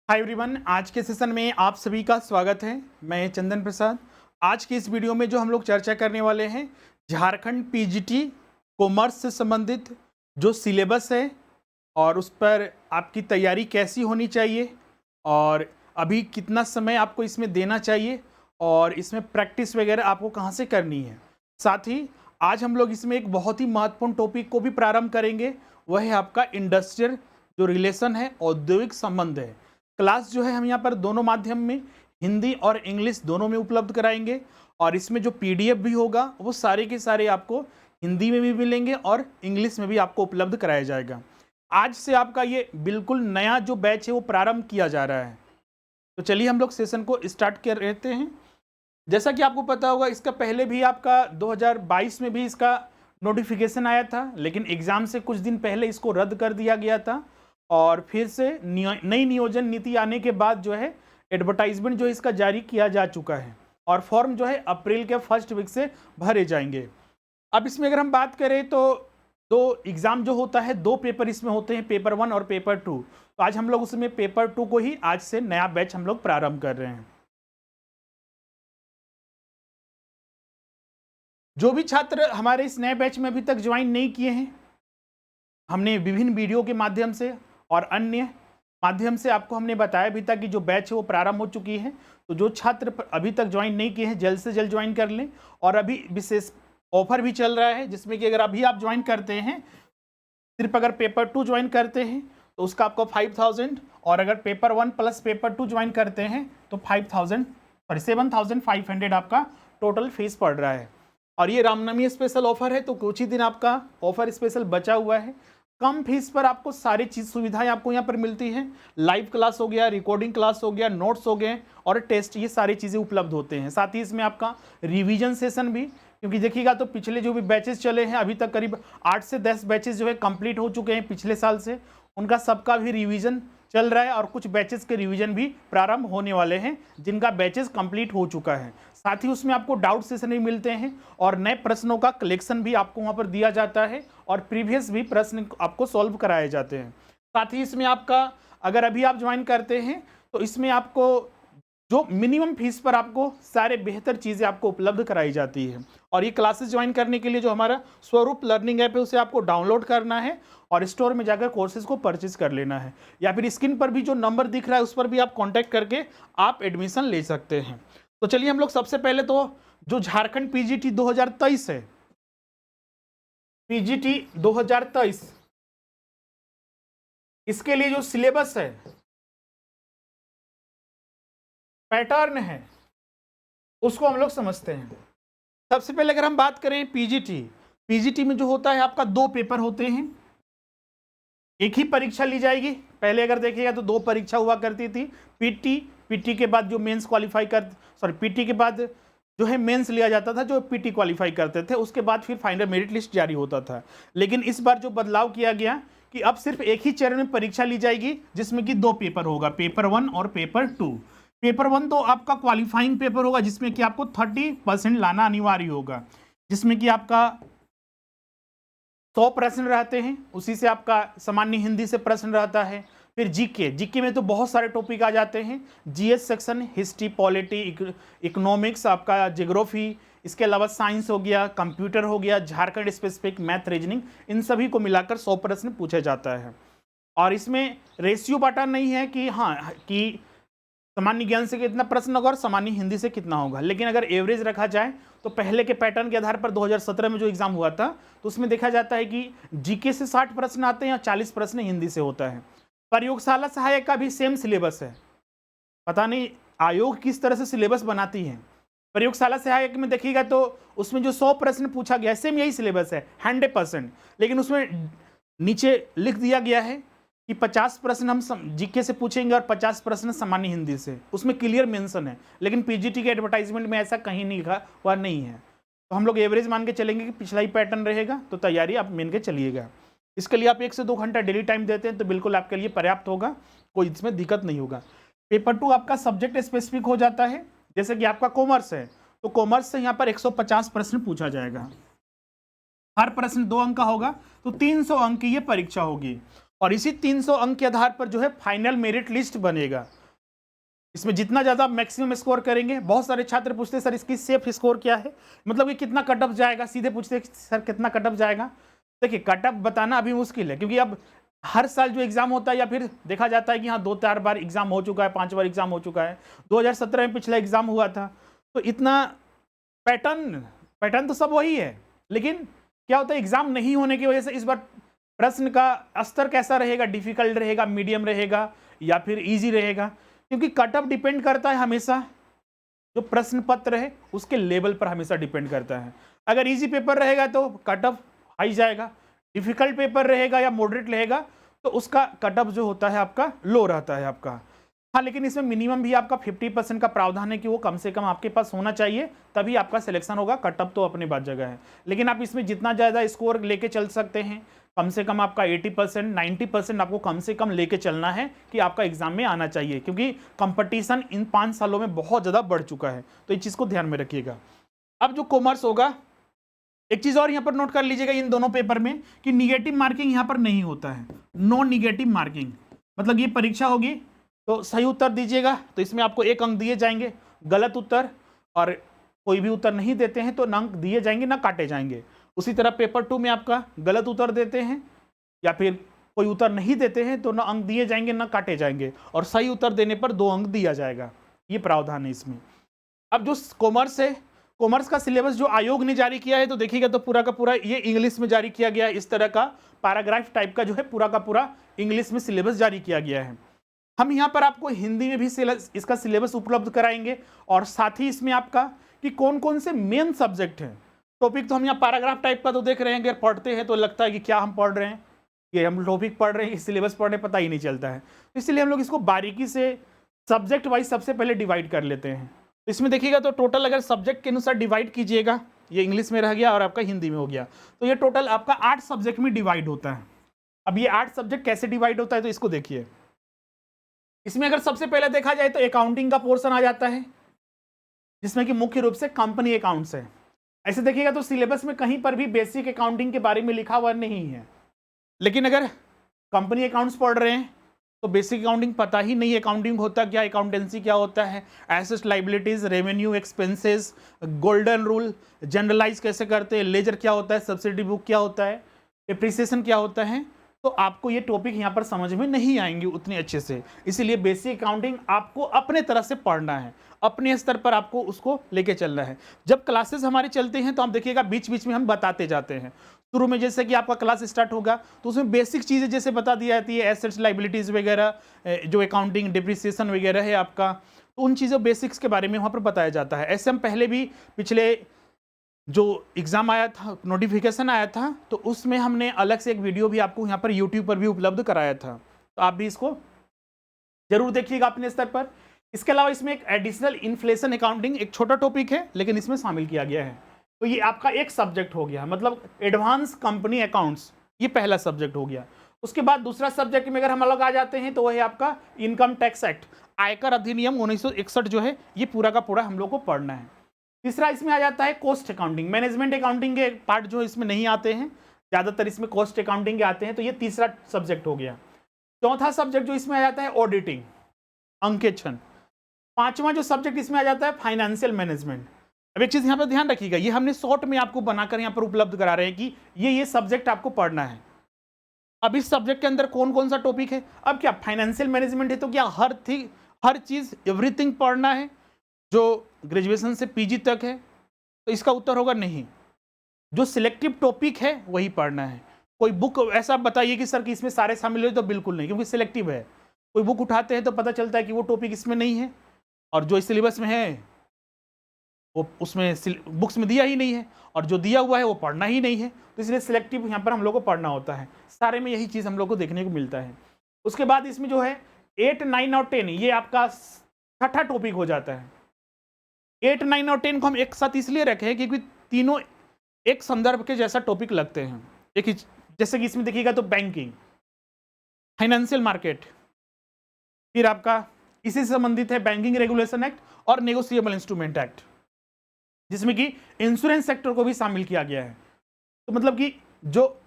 Hi everyone, आज के session में आप सभी का स्वागत है। मैं चंदन प्रसाद। आज की इस वीडियो में जो हम लोग चर्चा करने वाले हैं, झारखंड पीजीटी कॉमर्स से संबंधित जो सिलेबस है और उस पर आपकी तैयारी कैसी होनी चाहिए और अभी कितना समय आपको इसमें देना चाहिए और इसमें प्रैक्टिस वगैरह आपको कहाँ से करनी है। साथ ही आज हम लोग इसमें एक बहुत ही महत्वपूर्ण टॉपिक को भी प्रारंभ करेंगे, वह है आपका इंडस्ट्रियल जो रिलेशन है, औद्योगिक संबंध है। क्लास जो है हम यहाँ पर दोनों माध्यम में, हिंदी और इंग्लिश दोनों में उपलब्ध कराएंगे और इसमें जो पीडीएफ भी होगा वो सारे के सारे आपको हिंदी में भी मिलेंगे और इंग्लिश में भी आपको उपलब्ध कराया जाएगा। आज से आपका ये बिल्कुल नया जो बैच है वो प्रारंभ किया जा रहा है। तो चलिए हम लोग सेशन को स्टार्ट कर रहते हैं। जैसा कि आपको पता होगा, इसका पहले भी आपका 2022 में भी इसका नोटिफिकेशन आया था, लेकिन एग्ज़ाम से कुछ दिन पहले इसको रद्द कर दिया गया था और फिर से नई नियोजन नीति आने के बाद जो है एडवर्टाइजमेंट जो इसका जारी किया जा चुका है और फॉर्म जो है अप्रैल के फर्स्ट वीक से भरे जाएंगे। अब इसमें अगर हम बात करें तो दो एग्ज़ाम जो होता है, दो पेपर इसमें होते हैं, पेपर 1 और पेपर 2। तो आज हम लोग उसमें पेपर 2 को ही आज से नया बैच हम लोग प्रारंभ कर रहे हैं। जो भी छात्र हमारे इस नए बैच में अभी तक ज्वाइन नहीं किए हैं, हमने विभिन्न वीडियो के माध्यम से और अन्य माध्यम से आपको हमने बताया भी था कि जो बैच है वो प्रारंभ हो चुकी है। तो जो छात्र अभी तक ज्वाइन नहीं किए हैं, जल्द से जल्द ज्वाइन कर लें। और अभी विशेष ऑफर भी चल रहा है, जिसमें कि अगर अभी आप ज्वाइन करते हैं, सिर्फ अगर पेपर 2 ज्वाइन करते हैं तो उसका आपको 5000, और अगर पेपर 1 प्लस पेपर 2 ज्वाइन करते हैं तो 7500 आपका टोटल फीस पड़ रहा है। और ये रामनवमी स्पेशल ऑफर है, तो कुछ ही दिन आपका ऑफर स्पेशल बचा हुआ है। कम फीस पर आपको सारी चीज सुविधाएं आपको यहाँ पर मिलती हैं। लाइव क्लास हो गया, रिकॉर्डिंग क्लास हो गया, नोट्स हो गए और टेस्ट, ये सारी चीज़ें उपलब्ध होते हैं। साथ ही इसमें आपका रिवीजन सेशन भी, क्योंकि देखिएगा तो पिछले जो भी बैचेस चले हैं, अभी तक करीब 8 से 10 बैचेस जो है कंप्लीट हो चुके हैं पिछले साल से, उनका सबका भी रिवीजन चल रहा है और कुछ बैचेस के रिवीजन भी प्रारंभ होने वाले हैं जिनका बैचेस कंप्लीट हो चुका है। साथ ही उसमें आपको डाउट सेशन भी मिलते हैं और नए प्रश्नों का कलेक्शन भी आपको वहाँ पर दिया जाता है और प्रीवियस भी प्रश्न आपको सॉल्व कराए जाते हैं। साथ ही इसमें आपका, अगर अभी आप ज्वाइन करते हैं तो इसमें आपको जो मिनिमम फीस पर आपको सारे बेहतर चीज़ें आपको उपलब्ध कराई जाती है। और ये क्लासेस ज्वाइन करने के लिए जो हमारा स्वरूप लर्निंग ऐप है उसे आपको डाउनलोड करना है और स्टोर में जाकर कोर्सेज को परचेज कर लेना है, या फिर स्क्रीन पर भी जो नंबर दिख रहा है उस पर भी आप कांटेक्ट करके आप एडमिशन ले सकते हैं। तो चलिए हम लोग सबसे पहले तो जो झारखंड पीजीटी 2023 है, पीजीटी 2023, इसके लिए जो सिलेबस है, पैटर्न है, उसको हम लोग समझते हैं। सबसे पहले अगर हम बात करें पीजीटी में जो होता है आपका 2 पेपर होते हैं, एक ही परीक्षा ली जाएगी। पहले अगर देखिएगा तो 2 परीक्षा हुआ करती थी, पीटी के बाद जो मेंस क्वालिफाई पीटी के बाद जो है मेंस लिया जाता था, जो पीटी क्वालिफाई करते थे, उसके बाद फिर फाइनल मेरिट लिस्ट जारी होता था। लेकिन इस बार जो बदलाव किया गया कि अब सिर्फ एक ही चरण में परीक्षा ली जाएगी, जिसमें कि 2 पेपर होगा, पेपर 1 और पेपर 2। पेपर 1 तो आपका क्वालिफाइंग पेपर होगा, जिसमें कि आपको 30% लाना अनिवार्य होगा, जिसमें कि आपका 100 प्रश्न रहते हैं, उसी से आपका सामान्य हिंदी से प्रश्न रहता है। फिर जीके में तो बहुत सारे टॉपिक आ जाते हैं, GS section, history, polity, economics, आपका ज्योग्राफी, इसके अलावा साइंस हो गया, कंप्यूटर हो गया, झारखंड स्पेसिफिक, मैथ, रीजनिंग, इन सभी को मिलाकर 100 प्रश्न पूछा जाता है। और इसमें रेशियो बांटा नहीं है कि हाँ कि सामान्य ज्ञान से कितना प्रश्न होगा और सामान्य हिंदी से कितना होगा, लेकिन अगर एवरेज रखा जाए तो पहले के पैटर्न के आधार पर 2017 में जो एग्जाम हुआ था तो उसमें देखा जाता है कि जीके से 60 प्रश्न आते हैं और 40 प्रश्न हिंदी से होता है। प्रयोगशाला सहायक का भी सेम सिलेबस है, पता नहीं आयोग किस तरह से सिलेबस बनाती है। प्रयोगशाला सहायक में देखिएगा तो उसमें जो 100 प्रश्न पूछा गया, सेम यही सिलेबस है 100%, लेकिन उसमें नीचे लिख दिया गया है कि 50 प्रश्न हम जीके से पूछेंगे और 50 प्रश्न सामान्य हिंदी से, उसमें क्लियर मेंशन है। लेकिन पीजीटी के एडवर्टाइजमेंट में ऐसा कहीं नहीं लिखा हुआ नहीं है। तो हम लोग एवरेज मान के चलेंगे कि पिछला ही पैटर्न रहेगा, तो तैयारी आप मान के चलिएगा। इसके लिए आप 1 से 2 घंटा डेली टाइम देते हैं तो बिल्कुल आपके लिए पर्याप्त होगा, कोई इसमें दिक्कत नहीं होगा। पेपर 2 आपका सब्जेक्ट स्पेसिफिक हो जाता है, जैसे कि आपका कॉमर्स है तो कॉमर्स से यहाँ पर 150 प्रश्न पूछा जाएगा, हर प्रश्न 2 अंक का होगा, तो 300 अंक की ये परीक्षा होगी। और इसी 300 अंक के आधार पर जो है फाइनल मेरिट लिस्ट बनेगा। इसमें जितना ज़्यादा मैक्सिमम स्कोर करेंगे, बहुत सारे छात्र पूछते हैं सर इसकी सेफ स्कोर क्या है, मतलब कि कितना कट ऑफ जाएगा, सीधे पूछते हैं सर कितना कट ऑफ जाएगा। देखिए कट ऑफ बताना अभी मुश्किल है, क्योंकि अब हर साल जो एग्जाम होता है या फिर देखा जाता है कि हाँ 2-4 बार एग्जाम हो चुका है, 5 बार एग्जाम हो चुका है, 2017 में पिछला एग्जाम हुआ था, तो इतना पैटर्न तो सब वही है, लेकिन क्या होता है एग्जाम नहीं होने की वजह से इस बार प्रश्न का स्तर कैसा रहेगा, डिफिकल्ट रहेगा, मीडियम रहेगा या फिर इजी रहेगा, क्योंकि कट ऑफ डिपेंड करता है हमेशा जो प्रश्न पत्र है उसके लेवल पर हमेशा डिपेंड करता है। अगर इजी पेपर रहेगा तो कट ऑफ हाई जाएगा, डिफिकल्ट पेपर रहेगा या मॉडरेट रहेगा तो उसका कट ऑफ जो होता है आपका लो रहता है आपका। हाँ, लेकिन इसमें मिनिमम भी आपका 50% का प्रावधान है कि वो कम से कम आपके पास होना चाहिए, तभी आपका सिलेक्शन होगा। कट ऑफ तो अपनी बात जगह है, लेकिन आप इसमें जितना ज़्यादा स्कोर लेके चल सकते हैं, कम से कम आपका 80% 90% आपको कम से कम लेके चलना है कि आपका एग्जाम में आना चाहिए, क्योंकि कंपटीशन इन 5 सालों में बहुत ज़्यादा बढ़ चुका है, तो इस चीज़ को ध्यान में रखिएगा। अब जो कॉमर्स होगा, एक चीज़ और यहाँ पर नोट कर लीजिएगा इन दोनों पेपर में कि निगेटिव मार्किंग यहाँ पर नहीं होता है, नो निगेटिव मार्किंग, मतलब ये परीक्षा होगी तो सही उत्तर दीजिएगा तो इसमें आपको 1 अंक दिए जाएंगे, गलत उत्तर और कोई भी उत्तर नहीं देते हैं तो ना अंक दिए जाएंगे ना काटे जाएंगे। उसी तरह पेपर 2 में आपका गलत उत्तर देते हैं या फिर कोई उत्तर नहीं देते हैं तो ना अंक दिए जाएंगे ना काटे जाएंगे, और सही उत्तर देने पर 2 अंक दिया जाएगा, ये प्रावधान है इसमें। अब जो कॉमर्स है, कॉमर्स का सिलेबस जो आयोग ने जारी किया है तो देखिएगा तो पूरा का पूरा ये इंग्लिश में जारी किया गया है, इस तरह का पैराग्राफ टाइप का जो है पूरा का पूरा इंग्लिश में सिलेबस जारी किया गया है। हम यहाँ पर आपको हिंदी में भी इसका सिलेबस उपलब्ध कराएंगे, और साथ ही इसमें आपका कि कौन कौन से मेन सब्जेक्ट हैं। टॉपिक तो हम यहाँ पैराग्राफ टाइप का तो देख रहे हैं, अगर पढ़ते हैं तो लगता है कि क्या हम पढ़ रहे हैं, ये हम टॉपिक पढ़ रहे हैं, सिलेबस पढ़ रहे हैं, पता ही नहीं चलता है। इसलिए हम लोग इसको बारीकी से सब्जेक्ट वाइज सबसे पहले डिवाइड कर लेते हैं। इसमें देखिएगा तो टोटल अगर सब्जेक्ट के अनुसार डिवाइड कीजिएगा, ये इंग्लिश में रह गया और आपका हिंदी में हो गया, तो ये टोटल आपका 8 सब्जेक्ट में डिवाइड होता है। अब ये 8 सब्जेक्ट कैसे डिवाइड होता है तो इसको देखिए। इसमें अगर सबसे पहले देखा जाए तो अकाउंटिंग का पोर्शन आ जाता है, जिसमें कि मुख्य रूप से कंपनी अकाउंट्स है। ऐसे देखिएगा तो सिलेबस में कहीं पर भी बेसिक अकाउंटिंग के बारे में लिखा हुआ नहीं है, लेकिन अगर कंपनी अकाउंट्स पढ़ रहे हैं तो बेसिक अकाउंटिंग पता ही नहीं है, अकाउंटिंग होता क्या, अकाउंटेंसी क्या होता है, assets liabilities, revenue, expenses, golden rule generalise कैसे करते हैं, लेजर क्या होता है, सब्सिडी बुक क्या होता है, डिप्रिसिएशन क्या होता है, तो आपको ये टॉपिक यहाँ पर समझ में नहीं आएंगे उतने अच्छे से। इसीलिए बेसिक अकाउंटिंग आपको अपने तरह से पढ़ना है, अपने स्तर पर आपको उसको लेके चलना है। जब क्लासेस हमारे चलते हैं तो आप देखिएगा बीच बीच में हम बताते जाते हैं। शुरू में जैसे कि आपका क्लास स्टार्ट होगा तो उसमें बेसिक चीज़ें जैसे बता दी जाती है, एसेट्स लाइबिलिटीज़ वगैरह, जो अकाउंटिंग डिप्रिसिएशन वगैरह है आपका, तो उन चीज़ों बेसिक्स के बारे में वहाँ पर बताया जाता है। ऐसे हम पहले भी पिछले जो एग्ज़ाम आया था, नोटिफिकेशन आया था, तो उसमें हमने अलग से एक वीडियो भी आपको यहाँ पर यूट्यूब पर भी उपलब्ध कराया था, तो आप भी इसको जरूर देखिएगा अपने स्तर पर। इसके अलावा इसमें एक एडिशनल इन्फ्लेशन अकाउंटिंग एक छोटा टॉपिक है लेकिन इसमें शामिल किया गया है, तो ये आपका एक सब्जेक्ट हो गया, मतलब एडवांस कंपनी अकाउंट्स, ये पहला सब्जेक्ट हो गया। उसके बाद दूसरा सब्जेक्ट में अगर हम लोग आ जाते हैं तो वह है आपका इनकम टैक्स एक्ट, आयकर अधिनियम 1961 जो है, ये पूरा का पूरा हम लोग को पढ़ना है। तीसरा इसमें आ जाता है कॉस्ट अकाउंटिंग, मैनेजमेंट अकाउंटिंग के पार्ट जो इसमें नहीं आते हैं, ज़्यादातर इसमें कॉस्ट अकाउंटिंग के आते हैं, तो ये तीसरा सब्जेक्ट हो गया। चौथा सब्जेक्ट जो इसमें आ जाता है ऑडिटिंग, अंकेक्षण। पांचवा जो सब्जेक्ट इसमें आ जाता है फाइनेंशियल मैनेजमेंट। अब एक चीज़ यहाँ पर ध्यान रखिएगा, ये हमने शॉर्ट में आपको बनाकर यहाँ पर उपलब्ध करा रहे हैं कि ये सब्जेक्ट आपको पढ़ना है। अब इस सब्जेक्ट के अंदर कौन कौन सा टॉपिक है, अब क्या फाइनेंशियल मैनेजमेंट है तो क्या हर चीज़ एवरीथिंग पढ़ना है जो ग्रेजुएशन से पीजी तक है, तो इसका उत्तर होगा नहीं। जो सिलेक्टिव टॉपिक है वही पढ़ना है। कोई बुक ऐसा बताइए कि सर कि इसमें सारे शामिल हो, तो बिल्कुल नहीं, क्योंकि सिलेक्टिव है। कोई बुक उठाते हैं तो पता चलता है कि वो टॉपिक इसमें नहीं है और जो इस सिलेबस में है वो उसमें बुक्स में दिया ही नहीं है, और जो दिया हुआ है वो पढ़ना ही नहीं है, तो इसलिए सिलेक्टिव यहाँ पर हम लोग को पढ़ना होता है। सारे में यही चीज़ हम लोग को देखने को मिलता है। उसके बाद इसमें जो है 8, 9 और 10 ये आपका छठा टॉपिक हो जाता है। 8, 9 और 10 को हम एक साथ इसलिए रखे हैं क्योंकि तीनों एक संदर्भ के जैसा टॉपिक लगते हैं। एक ही, जैसे कि इसमें देखिएगा तो बैंकिंग, फाइनेंशियल मार्केट, फिर आपका इसी से संबंधित है बैंकिंग रेगुलेशन एक्ट और नेगोशिएबल इंस्ट्रूमेंट एक्ट, जिसमें कि इंश्योरेंस सेक्टर को भी शामिल किया गया है। तो मतलब कि जो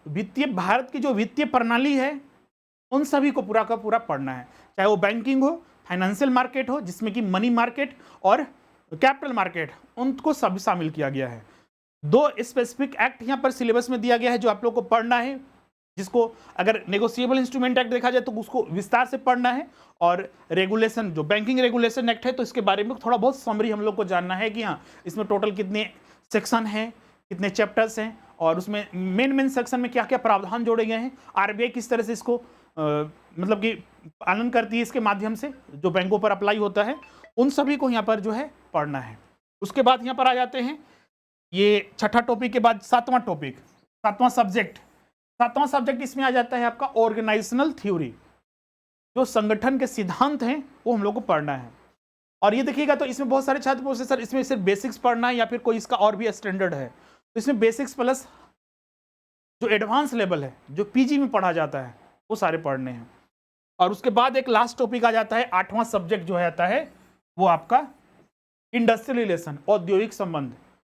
भारत की जो वित्तीय प्रणाली है उन सभी को पूरा का पूरा पढ़ना है, चाहे वो बैंकिंग हो, फाइनेंशियल मार्केट हो, जिसमें कि मनी मार्केट और कैपिटल मार्केट, उनको सब शामिल किया गया है। 2 स्पेसिफिक एक्ट यहाँ पर सिलेबस में दिया गया है जो आप लोग को पढ़ना है, जिसको अगर नेगोशिएबल इंस्ट्रूमेंट एक्ट देखा जाए तो उसको विस्तार से पढ़ना है, और रेगुलेशन जो बैंकिंग रेगुलेशन एक्ट है तो इसके बारे में थोड़ा बहुत समरी हम लोग को जानना है कि हाँ इसमें टोटल कितने सेक्शन हैं, कितने चैप्टर्स हैं, और उसमें मेन सेक्शन में क्या क्या प्रावधान जोड़े गए हैं, आरबीआई किस तरह से इसको मतलब कि पालन करती है इसके माध्यम से जो बैंकों पर अप्लाई होता है, उन सभी को यहाँ पर जो है पढ़ना है। उसके बाद यहाँ पर आ जाते हैं, ये छठा टॉपिक के बाद सातवां टॉपिक, सातवां सब्जेक्ट इसमें आ जाता है आपका ऑर्गेनाइजेशनल थ्योरी, जो संगठन के सिद्धांत हैं वो हम लोग को पढ़ना है। और ये देखिएगा तो इसमें बहुत सारे छात्र पूछते सर इसमें सिर्फ बेसिक्स पढ़ना है या फिर कोई इसका और भी स्टैंडर्ड है, तो इसमें बेसिक्स प्लस जो एडवांस लेवल है जो पीजी में पढ़ा जाता है वो सारे पढ़ने हैं। और उसके बाद एक लास्ट टॉपिक आ जाता है, आठवां सब्जेक्ट जो आता है वो आपका इंडस्ट्रियल रिलेशन, औद्योगिक संबंध,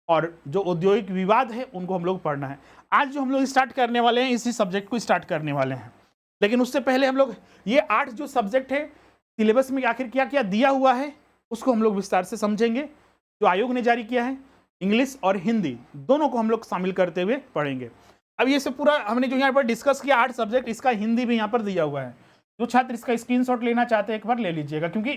और जो औद्योगिक विवाद है उनको हम लोग पढ़ना है। आज जो हम लोग स्टार्ट करने वाले हैं इसी सब्जेक्ट को स्टार्ट करने वाले हैं, लेकिन उससे पहले हम लोग ये 8 जो सब्जेक्ट है सिलेबस में आखिर क्या क्या दिया हुआ है उसको हम लोग विस्तार से समझेंगे। जो आयोग ने जारी किया है इंग्लिश और हिंदी दोनों को हम लोग शामिल करते हुए पढ़ेंगे। अब ये सब पूरा हमने जो यहाँ पर डिस्कस किया 8 सब्जेक्ट, इसका हिंदी भी यहाँ पर दिया हुआ है। जो छात्र इसका स्क्रीनशॉट लेना चाहते हैं एक बार ले लीजिएगा, क्योंकि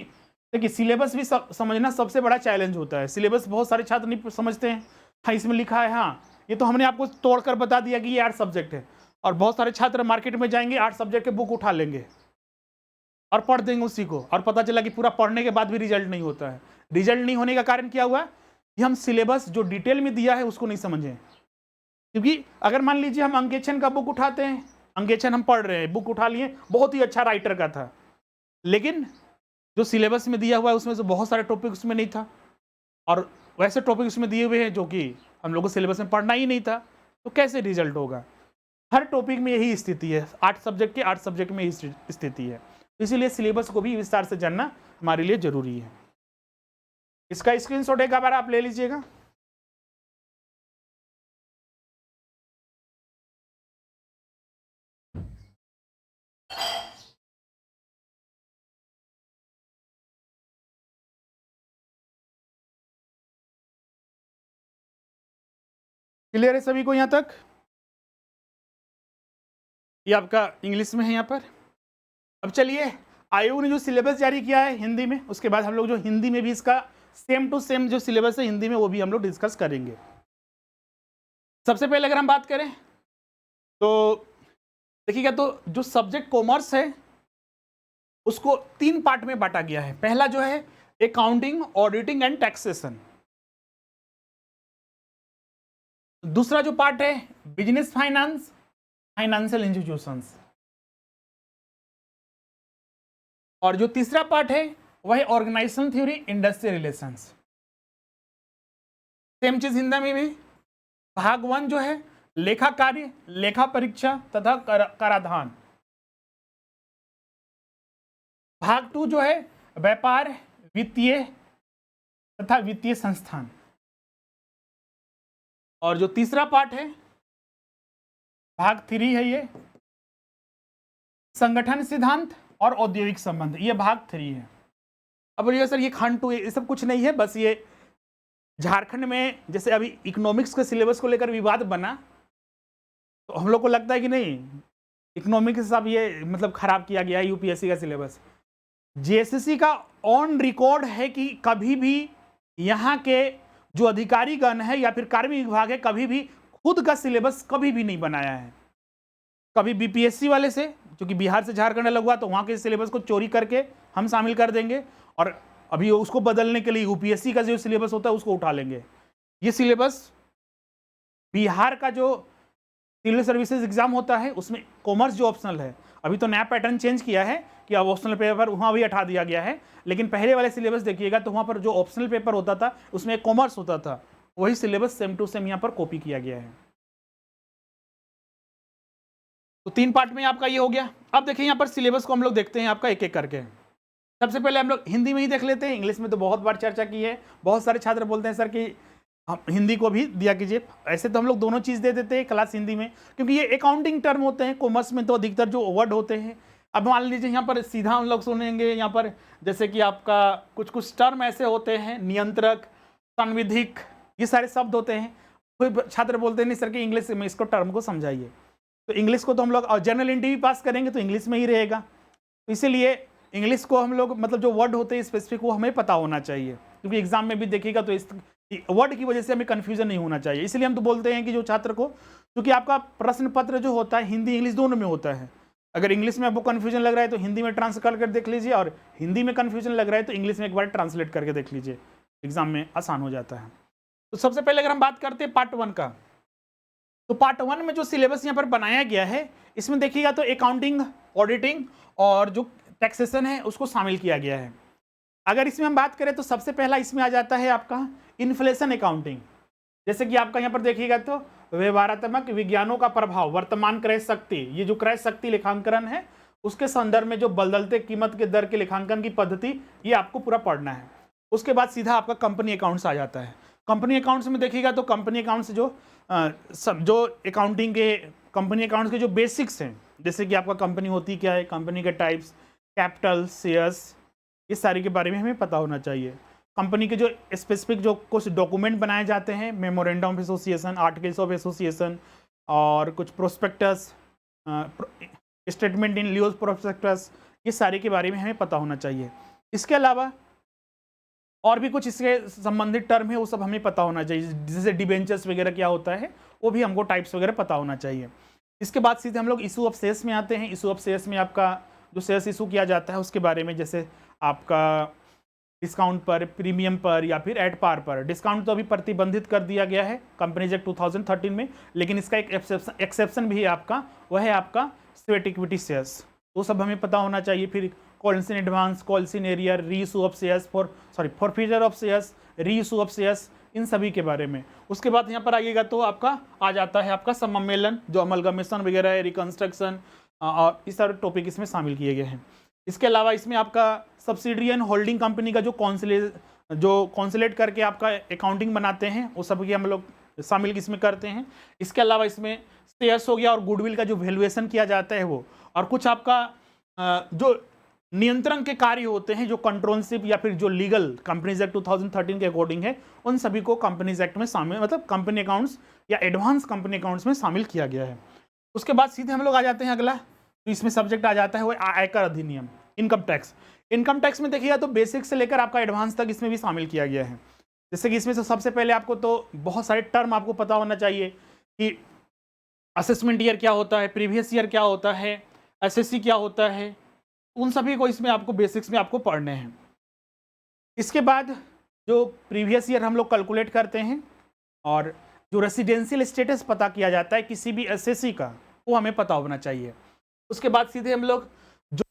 देखिए सिलेबस भी समझना सबसे बड़ा चैलेंज होता है। सिलेबस बहुत सारे छात्र नहीं समझते हैं, हाँ इसमें लिखा है, हाँ ये तो हमने आपको तोड़कर बता दिया कि ये 8 सब्जेक्ट है, और बहुत सारे छात्र मार्केट में जाएंगे 8 सब्जेक्ट के बुक उठा लेंगे और पढ़ देंगे उसी को, और पता चला कि पूरा पढ़ने के बाद भी रिजल्ट नहीं होता है। रिजल्ट नहीं होने का कारण क्या हुआ कि हम सिलेबस जो डिटेल में दिया है उसको नहीं समझे। क्योंकि अगर मान लीजिए हम अंकेक्षण का बुक उठाते हैं, अंकेक्षण हम पढ़ रहे हैं, बुक उठा लिए, बहुत ही अच्छा राइटर का था, लेकिन जो सिलेबस में दिया हुआ है उसमें से बहुत सारे टॉपिक उसमें नहीं था, और वैसे टॉपिक उसमें दिए हुए हैं जो कि हम लोग को सिलेबस में पढ़ना ही नहीं था, तो कैसे रिजल्ट होगा। हर टॉपिक में यही स्थिति है, 8 सब्जेक्ट के 8 सब्जेक्ट में यही स्थिति है, इसीलिए सिलेबस को भी विस्तार से जानना हमारे लिए जरूरी है। इसका स्क्रीनशॉट एक बार आप ले लीजिएगा। क्लियर है सभी को यहाँ तक? ये आपका इंग्लिश में है यहाँ पर। अब चलिए आयोग ने जो सिलेबस जारी किया है हिंदी में, उसके बाद हम लोग जो हिंदी में भी इसका सेम टू सेम जो सिलेबस है हिंदी में वो भी हम लोग डिस्कस करेंगे। सबसे पहले अगर हम बात करें तो देखिएगा, तो जो सब्जेक्ट कॉमर्स है उसको 3 पार्ट में बांटा गया है। पहला जो है अकाउंटिंग, ऑडिटिंग एंड टैक्सेशन। दूसरा जो पार्ट है बिजनेस फाइनेंस, फाइनेंशियल इंस्टीट्यूशंस, और जो तीसरा पार्ट है वह है organisation theory, industrial relations. Same चीज हिंदी में भी। भाग 1 जो है लेखा कार्य, लेखा परीक्षा तथा कराधान। भाग 2 जो है व्यापार, वित्तीय तथा वित्तीय संस्थान, और जो तीसरा पार्ट है भाग 3 है ये संगठन सिद्धांत और औद्योगिक संबंध, ये भाग 3 है। अब बोलिए सर ये खंड 2 ये सब कुछ नहीं है, बस ये झारखंड में जैसे अभी इकोनॉमिक्स के सिलेबस को लेकर विवाद बना तो हम लोग को लगता है कि नहीं इकोनॉमिक्स सब ये मतलब खराब किया गया है यूपीएससी का सिलेबस। जेएसएससी का ऑन रिकॉर्ड है कि कभी भी यहाँ के जो अधिकारीगण है या फिर कार्मिक विभाग है कभी भी खुद का सिलेबस कभी भी नहीं बनाया है। कभी बीपीएससी वाले से, क्योंकि बिहार से झारखंड अलग हुआ तो वहाँ के सिलेबस को चोरी करके हम शामिल कर देंगे, और अभी उसको बदलने के लिए यूपीएससी का जो सिलेबस होता है उसको उठा लेंगे। ये सिलेबस बिहार का जो सिविल सर्विसेज एग्जाम होता है उसमें कॉमर्स जो ऑप्शनल है, अभी तो नया पैटर्न चेंज किया है कि अब ऑप्शनल पेपर वहाँ भी हटा दिया गया है, लेकिन पहले वाले सिलेबस देखिएगा तो वहाँ पर जो ऑप्शनल पेपर होता था उसमें कॉमर्स होता था, वही सिलेबस सेम टू सेम यहाँ पर कॉपी किया गया है। तो 3 पार्ट में आपका ये हो गया। अब देखिए यहाँ पर सिलेबस को हम लोग देखते हैं आपका एक एक करके। सबसे पहले हम लोग हिंदी में ही देख लेते हैं, इंग्लिश में तो बहुत बार चर्चा की है। बहुत सारे छात्र बोलते हैं सर कि हम हिंदी को भी दिया कीजिए। ऐसे तो हम लोग दोनों चीज़ दे देते हैं क्लास हिंदी में, क्योंकि ये अकाउंटिंग टर्म होते हैं। कॉमर्स में तो अधिकतर जो वर्ड होते हैं अब मान लीजिए यहाँ पर सीधा हम लोग सुनेंगे, यहाँ पर जैसे कि आपका कुछ कुछ टर्म ऐसे होते हैं, नियंत्रक, संविधिक, ये सारे शब्द होते हैं। कोई छात्र बोलते नहीं सर कि इंग्लिश में इसको टर्म को समझाइए, तो इंग्लिश को तो हम लोग जनरल इंटरव्यू पास करेंगे तो इंग्लिश में ही रहेगा, तो इसीलिए इंग्लिश को हम लोग मतलब जो वर्ड होते हैं स्पेसिफिक वो हमें पता होना चाहिए, क्योंकि एग्जाम में भी देखिएगा तो इस वर्ड की वजह से हमें कन्फ्यूजन नहीं होना चाहिए। इसलिए हम तो बोलते हैं कि जो छात्र को, क्योंकि आपका प्रश्न पत्र जो होता है हिंदी इंग्लिश दोनों में होता है, अगर इंग्लिश में आपको कन्फ्यूजन लग रहा है तो हिंदी में ट्रांसलेट कर देख लीजिए, और हिंदी में कन्फ्यूजन लग रहा है तो इंग्लिश में एक बार ट्रांसलेट करके देख लीजिए, एग्जाम में आसान हो जाता है। तो सबसे पहले अगर हम बात करते हैं पार्ट 1 का, तो पार्ट 1 में जो सिलेबस यहाँ पर बनाया गया है इसमें देखिएगा तो अकाउंटिंग, ऑडिटिंग और जो टैक्सेशन है उसको शामिल किया गया है। अगर इसमें हम बात करें तो सबसे पहला इसमें आ जाता है आपका इन्फ्लेशन अकाउंटिंग। जैसे कि आपका यहाँ पर देखिएगा तो व्यवहारात्मक विज्ञानों का प्रभाव वर्तमान क्रय शक्ति, ये जो क्रय शक्ति लेखांकन है उसके संदर्भ में जो बदलते कीमत के दर के लेखांकन की पद्धति, ये आपको पूरा पढ़ना है। उसके बाद सीधा आपका कंपनी अकाउंट्स आ जाता है। कंपनी अकाउंट्स में देखिएगा तो कंपनी अकाउंट्स जो अकाउंटिंग के कंपनी अकाउंट्स के जो बेसिक्स हैं, जैसे कि आपका कंपनी होती क्या है, कंपनी के टाइप्स, कैपिटल, शेयर्स, इस सारी के बारे में हमें पता होना चाहिए। कंपनी के जो स्पेसिफिक जो कुछ डॉक्यूमेंट बनाए जाते हैं, memorandum of association, articles of association और कुछ prospectus, statement in Leo prospectus, ये सारे के बारे में हमें पता होना चाहिए। इसके अलावा और भी कुछ इसके संबंधित टर्म है वो सब हमें पता होना चाहिए, जैसे डिबेंचर्स वगैरह क्या होता है वो भी हमको टाइप्स वगैरह पता होना चाहिए। इसके बाद सीधे हम लोग इशू ऑफ शेयर्स में आते हैं। इशू ऑफ शेयर्स में आपका जो शेयर्स इशू किया जाता है उसके बारे में, जैसे आपका डिस्काउंट पर, प्रीमियम पर या फिर एट पार पर। डिस्काउंट तो अभी प्रतिबंधित कर दिया गया है कंपनीज एक्ट 2013 में, लेकिन इसका एक एक्सेप्शन भी है आपका, वह है आपका स्वेट इक्विटी शेयर्स, वो सब हमें पता होना चाहिए। फिर calls in advance, calls in arrear, reissue of shares forfeiture of shares, reissue of shares, इन सभी के बारे में। उसके बाद यहाँ पर आइएगा तो आपका आ जाता है आपका सम्मेलन, जो अमलगमेशन वगैरह है, रिकंस्ट्रक्शन और इस सारे टॉपिक इसमें शामिल किए गए हैं। इसके अलावा इसमें आपका सब्सिडरी एंड होल्डिंग कंपनी का जो कॉन्सुलेट करके आपका अकाउंटिंग बनाते हैं वो सब की हम लोग शामिल इसमें करते हैं। इसके अलावा इसमें शेयर्स हो गया और गुडविल का जो वैल्यूएशन किया जाता है वो, और कुछ आपका जो नियंत्रण के कार्य होते हैं, जो कंट्रोलशिप या फिर जो लीगल कंपनीज एक्ट 2013 के अकॉर्डिंग है, उन सभी को कंपनीज एक्ट में शामिल, मतलब कंपनी अकाउंट्स या एडवांस कंपनी अकाउंट्स में शामिल किया गया है। उसके बाद सीधे हम लोग आ जाते हैं अगला, तो इसमें सब्जेक्ट आ जाता है वो आयकर अधिनियम, इनकम टैक्स। इनकम टैक्स में देखिएगा तो बेसिक से लेकर आपका एडवांस तक इसमें भी शामिल किया गया है। जैसे कि इसमें से सबसे पहले आपको तो बहुत सारे टर्म आपको पता होना चाहिए कि असेसमेंट ईयर क्या होता है, प्रीवियस ईयर क्या होता है, एसएससी क्या होता है, उन सभी को इसमें आपको बेसिक्स में आपको पढ़ने हैं। इसके बाद जो प्रीवियस ईयर हम लोग कैलकुलेट करते हैं और जो रेसिडेंशियल स्टेटस पता किया जाता है किसी भी एसएससी का, वो हमें पता होना चाहिए। उसके बाद सीधे हम लोग जो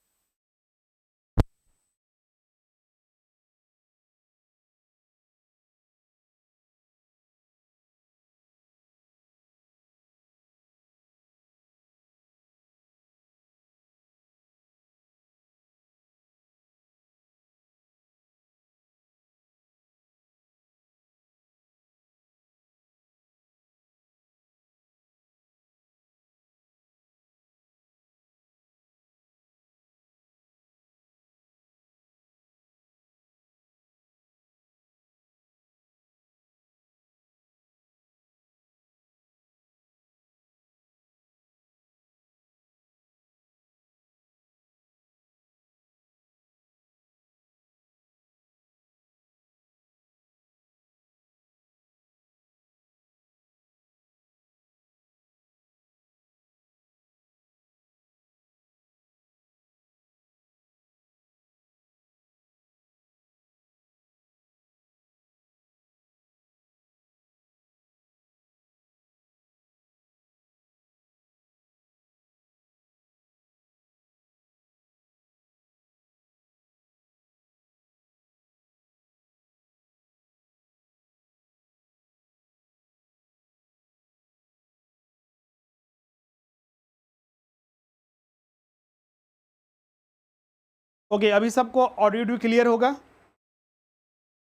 ओके, अभी सबको ऑडियो क्लियर होगा।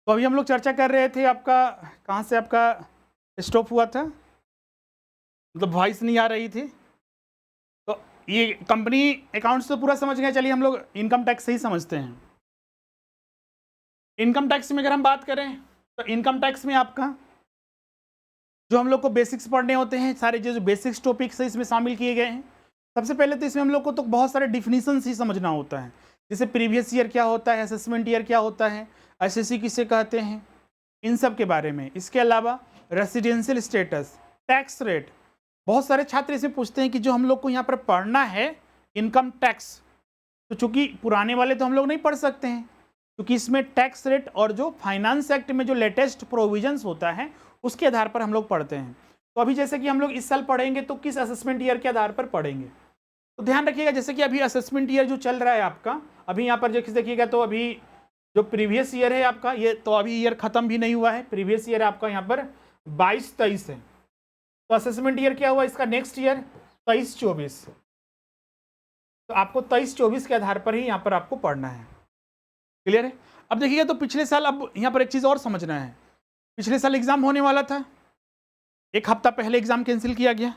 तो अभी हम लोग चर्चा कर रहे थे, आपका कहाँ से आपका स्टॉप हुआ था, मतलब वॉइस नहीं आ रही थी। तो ये कंपनी अकाउंट्स तो पूरा समझ गए, चलिए हम लोग इनकम टैक्स से ही समझते हैं। इनकम टैक्स में अगर हम बात करें तो इनकम टैक्स में आपका जो हम लोग को बेसिक्स पढ़ने होते हैं, सारे जो बेसिक्स टॉपिक्स है इसमें शामिल किए गए हैं। सबसे पहले तो इसमें हम लोग को तो बहुत सारे डिफिनीशंस ही समझना होता है, जैसे प्रीवियस ईयर क्या होता है, असेसमेंट ईयर क्या होता है, एसएससी किसे कहते हैं, इन सब के बारे में। इसके अलावा रेसिडेंशियल स्टेटस, टैक्स रेट, बहुत सारे छात्र इसमें पूछते हैं कि जो हम लोग को यहाँ पर पढ़ना है इनकम टैक्स, तो चूंकि पुराने वाले तो हम लोग नहीं पढ़ सकते हैं, क्योंकि इसमें टैक्स रेट और जो फाइनेंस एक्ट में जो लेटेस्ट प्रोविजंस होता है उसके आधार पर हम लोग पढ़ते हैं। तो अभी जैसे कि हम लोग इस साल पढ़ेंगे तो किस असेसमेंट ईयर के आधार पर पढ़ेंगे, तो ध्यान रखिएगा। जैसे कि अभी असेसमेंट ईयर जो चल रहा है आपका, अभी यहाँ पर जो देखिएगा तो अभी जो प्रीवियस ईयर है आपका, ये तो अभी ईयर खत्म भी नहीं हुआ है, प्रीवियस ईयर आपका यहाँ पर 22-23 है। तो असेसमेंट ईयर क्या हुआ इसका, नेक्स्ट ईयर 23-24, तो आपको 23-24 के आधार पर ही यहाँ पर आपको पढ़ना है। क्लियर है। अब देखिएगा तो पिछले साल, अब यहाँ पर एक चीज़ और समझना है, पिछले साल एग्जाम होने वाला था, एक हफ्ता पहले एग्जाम कैंसिल किया गया,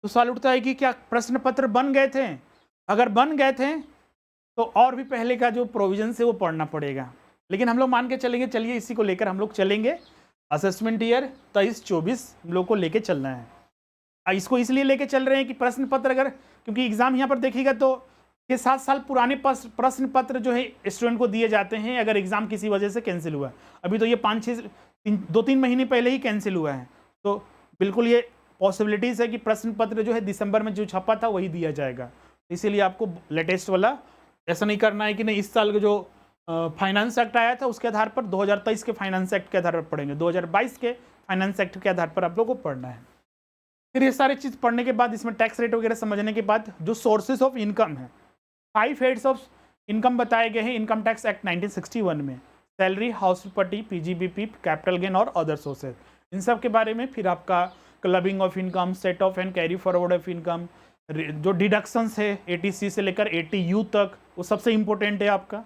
तो सवाल उठता है कि क्या प्रश्न पत्र बन गए थे? अगर बन गए थे तो और भी पहले का जो प्रोविजन है वो पढ़ना पड़ेगा, लेकिन हम लोग मान के चलेंगे, चलिए इसी को लेकर हम लोग चलेंगे। असेसमेंट ईयर 23-24 हम लोग को लेके चलना है। इसको इसलिए लेके चल रहे हैं कि प्रश्न पत्र अगर, क्योंकि एग्जाम यहाँ पर देखिएगा तो ये 7 साल पुराने प्रश्न पत्र जो है स्टूडेंट को दिए जाते हैं अगर एग्जाम किसी वजह से कैंसिल हुआ। अभी तो ये 2-3 महीने पहले ही कैंसिल हुआ है, तो बिल्कुल ये पॉसिबिलिटीज़ है कि प्रश्न पत्र जो है दिसंबर में जो छपा था वही दिया जाएगा। इसीलिए आपको लेटेस्ट वाला ऐसा नहीं करना है कि नहीं इस साल का जो फाइनेंस एक्ट आया था उसके आधार पर 2023 के फाइनेंस एक्ट के आधार पर पढ़ेंगे, 2022 के फाइनेंस एक्ट के आधार पर आप लोग को पढ़ना है। फिर ये सारी चीज़ पढ़ने के बाद, इसमें टैक्स रेट वगैरह समझने के बाद, जो सोर्सेज ऑफ इनकम है, 5 हेड्स ऑफ इनकम बताए गए हैं इनकम टैक्स एक्ट 1961 में, salary, house property, PGBP, capital gain और अदर सोर्सेज, इन सब के बारे में। फिर आपका clubbing of income, set of and carry forward of income, जो डिडक्शंस है 80C से लेकर 80U तक, वो सबसे इंपॉर्टेंट है आपका।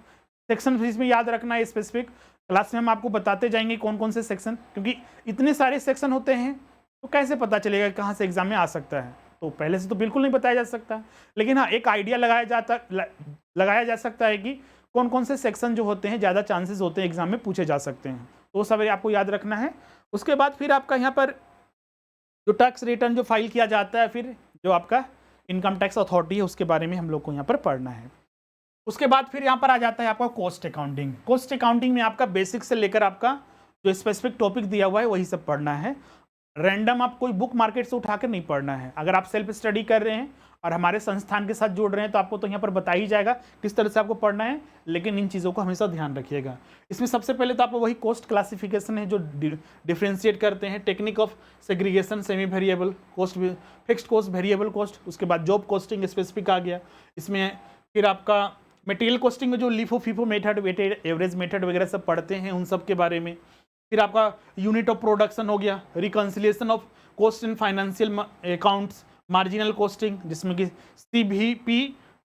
सेक्शन फीस में याद रखना है, स्पेसिफिक क्लास में हम आपको बताते जाएंगे कौन कौन से सेक्शन, क्योंकि इतने सारे सेक्शन होते हैं तो कैसे पता चलेगा कहाँ से एग्जाम में आ सकता है, तो पहले से तो बिल्कुल नहीं बताया जा सकता, लेकिन हाँ एक आइडिया लगाया जा सकता है कि कौन कौन से सेक्शन जो होते हैं ज़्यादा चांसेस होते हैं एग्जाम में पूछे जा सकते हैं, तो वो सब आपको याद रखना है। उसके बाद फिर आपका यहाँ पर जो टैक्स रिटर्न जो फाइल किया जाता है, फिर जो आपका इनकम टैक्स अथॉरिटी है उसके बारे में हम लोग को यहाँ पर पढ़ना है। उसके बाद फिर यहाँ पर आ जाता है आपका कॉस्ट अकाउंटिंग। कॉस्ट अकाउंटिंग में आपका बेसिक से लेकर आपका जो स्पेसिफिक टॉपिक दिया हुआ है वही सब पढ़ना है। रैंडम आप कोई बुक मार्केट से उठाकर नहीं पढ़ना है। अगर आप सेल्फ स्टडी कर रहे हैं और हमारे संस्थान के साथ जुड़ रहे हैं तो आपको तो यहाँ पर बता ही जाएगा किस तरह से आपको पढ़ना है, लेकिन इन चीज़ों को हमेशा ध्यान रखिएगा। इसमें सबसे पहले तो आपको वही कॉस्ट क्लासिफिकेशन है जो डिफ्रेंशिएट करते हैं, technique of segregation, semi variable cost, fixed cost, variable cost, उसके बाद जॉब कॉस्टिंग स्पेसिफिक आ गया इसमें। फिर आपका मटेरियल कॉस्टिंग में जो LIFO FIFO method, weighted average method वगैरह सब पढ़ते हैं, उन सब के बारे में। फिर आपका यूनिट ऑफ प्रोडक्शन हो गया, reconciliation of cost in financial accounts, marginal costing जिसमें कि CVP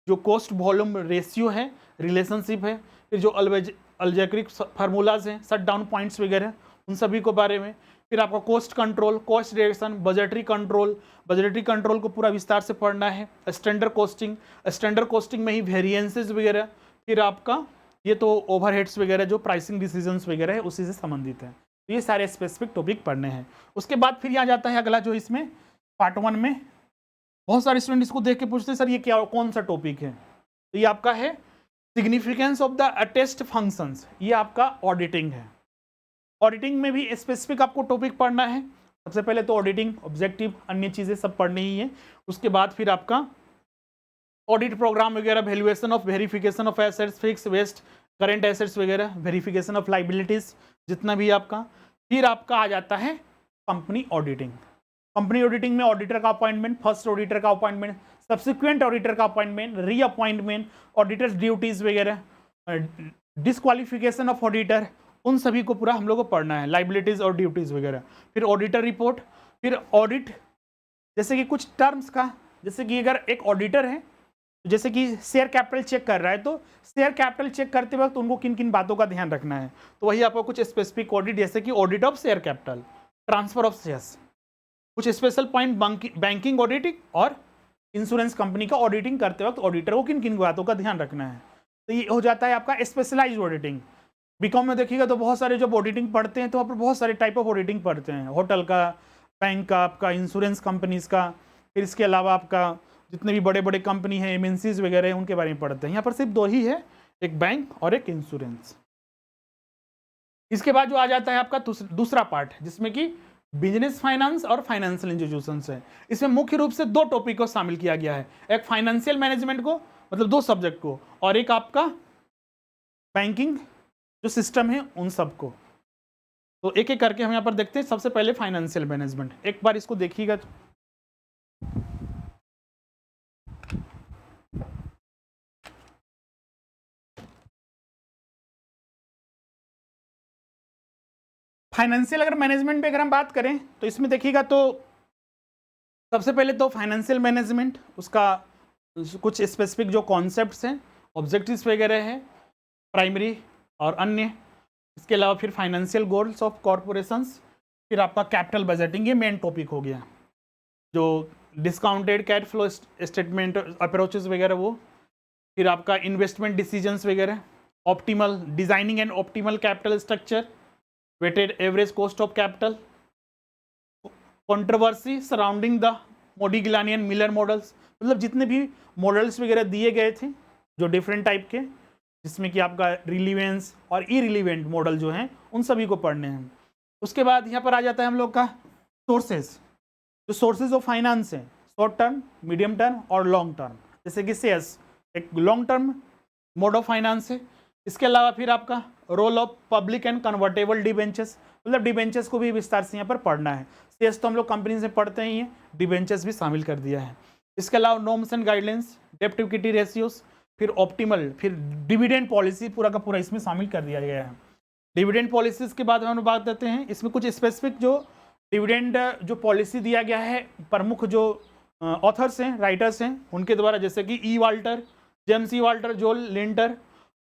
जो कॉस्ट वॉल्यूम रेशियो है, रिलेशनशिप है, फिर जो अलजेब्रिक फार्मूलाज हैं, शट डाउन पॉइंट्स वगैरह, उन सभी को बारे में। फिर आपका cost control, cost reduction, budgetary control, budgetary control को पूरा विस्तार से पढ़ना है। स्टैंडर्ड कॉस्टिंग, स्टैंडर्ड कॉस्टिंग में ही वेरिएंसेस वगैरह, फिर आपका ये तो ओवरहेड्स वगैरह जो प्राइसिंग डिसीजंस वगैरह है उसी से संबंधित है, तो ये सारे स्पेसिफिक टॉपिक पढ़ने हैं। उसके बाद फिर यहाँ जाता है अगला, जो इसमें पार्ट 1 में बहुत सारे स्टूडेंट इसको देख के पूछते हैं सर ये क्या, कौन सा टॉपिक है, तो ये आपका है significance of the attest functions, ये आपका ऑडिटिंग है। ऑडिटिंग में भी स्पेसिफिक आपको टॉपिक पढ़ना है। सबसे पहले तो ऑडिटिंग, ऑब्जेक्टिव, अन्य चीज़ें सब पढ़नी ही है। उसके बाद फिर आपका ऑडिट प्रोग्राम वगैरह, valuation of, verification of assets, fix waste, current assets वगैरह, वेरिफिकेशन ऑफ लाइबिलिटीज, जितना भी आपका। फिर आपका आ जाता है कंपनी ऑडिटिंग। कंपनी ऑडिटिंग में ऑडिटर का अपॉइंटमेंट, फर्स्ट ऑडिटर का अपॉइंटमेंट, सब्सिक्वेंट ऑडिटर का अपॉइंटमेंट, रीअपॉइंटमेंट, ऑडिटर्स ड्यूटीज वगैरह, डिस्क्वालिफिकेशन ऑफ ऑडिटर, उन सभी को पूरा हम लोग को पढ़ना है, लाइबिलिटीज और ड्यूटीज वगैरह। फिर ऑडिटर रिपोर्ट, फिर ऑडिट, जैसे कि कुछ टर्म्स का, जैसे कि अगर एक ऑडिटर है जैसे कि शेयर कैपिटल चेक कर रहा है, तो शेयर कैपिटल चेक करते वक्त उनको किन किन बातों का ध्यान रखना है, तो वही आपको कुछ स्पेसिफिक ऑडिट, जैसे कि audit of share capital, transfer of shares, कुछ स्पेशल पॉइंट बैंकिंग ऑडिटिंग और इंश्योरेंस कंपनी का ऑडिटिंग करते वक्त ऑडिटर को किन किन बातों का ध्यान रखना है। तो ये हो जाता है आपका स्पेशलाइज्ड ऑडिटिंग। बीकॉम में देखिएगा तो बहुत सारे जब ऑडिटिंग पढ़ते हैं तो वहाँ पर बहुत सारे टाइप ऑफ ऑडिटिंग पढ़ते हैं, होटल का, बैंक का, आपका इंश्योरेंस कंपनीज का, फिर इसके अलावा आपका जितने भी बड़े बड़े कंपनी हैं, एमएनसीज वगैरह हैं, उनके बारे में पढ़ते हैं। यहाँ पर सिर्फ दो ही है, एक बैंक और एक इंश्योरेंस। इसके बाद जो आ जाता है आपका दूसरा पार्ट, जिसमें कि बिजनेस फाइनेंस और फाइनेंशियल इंस्टीट्यूशंस है। इसमें मुख्य रूप से दो टॉपिक को शामिल किया गया है, एक फाइनेंशियल मैनेजमेंट को, मतलब दो सब्जेक्ट को, और एक आपका बैंकिंग जो सिस्टम है उन सबको। तो एक एक करके हम यहाँ पर देखते हैं। सबसे पहले फाइनेंशियल मैनेजमेंट, एक बार इसको देखिएगा। फाइनेंशियल अगर मैनेजमेंट पे अगर हम बात करें तो इसमें देखिएगा तो सबसे पहले तो फाइनेंशियल मैनेजमेंट, उसका कुछ स्पेसिफिक जो कॉन्सेप्ट्स हैं, ऑब्जेक्टिव्स वगैरह हैं, प्राइमरी और अन्य। इसके अलावा फिर फाइनेंशियल गोल्स ऑफ कॉरपोरेशंस, फिर आपका कैपिटल बजटिंग, ये मेन टॉपिक हो गया। जो discounted cash flow statement approaches वगैरह वो, फिर आपका इन्वेस्टमेंट डिसीजंस वगैरह, optimal designing and optimal capital structure, weighted average cost of capital, controversy surrounding the Modigliani and Miller models, मतलब जितने भी मॉडल्स वगैरह दिए गए थे जो डिफरेंट टाइप के, जिसमें कि आपका रिलीवेंस और इरिलीवेंट मॉडल जो हैं उन सभी को पढ़ने हैं। उसके बाद यहाँ पर आ जाता है हम लोग का सोर्सेज, जो सोर्सेज ऑफ फाइनेंस हैं, शॉर्ट टर्म, मीडियम टर्म और लॉन्ग टर्म। जैसे कि शेयर्स एक long term mode of finance है। इसके अलावा फिर आपका role of public and convertible debentures, मतलब डिबेंचर्स को भी विस्तार से यहाँ पर पढ़ना है। शेयर्स तो हम लोग कंपनी से पढ़ते ही हैं, डिबेंचर्स भी शामिल कर दिया है। इसके अलावा नॉर्म्स एंड गाइडलाइंस, डेब्ट इक्विटी रेशियोज, फिर ऑप्टिमल, फिर डिविडेंड पॉलिसी, पूरा का पूरा इसमें शामिल कर दिया गया है। डिविडेंड पॉलिसीज के बाद हम बात करते हैं, इसमें कुछ स्पेसिफिक जो डिविडेंड जो पॉलिसी दिया गया है, प्रमुख जो ऑथर्स हैं, राइटर्स हैं, उनके द्वारा, जैसे कि ई वाल्टर, जेम्स ई वाल्टर, जोल lintel,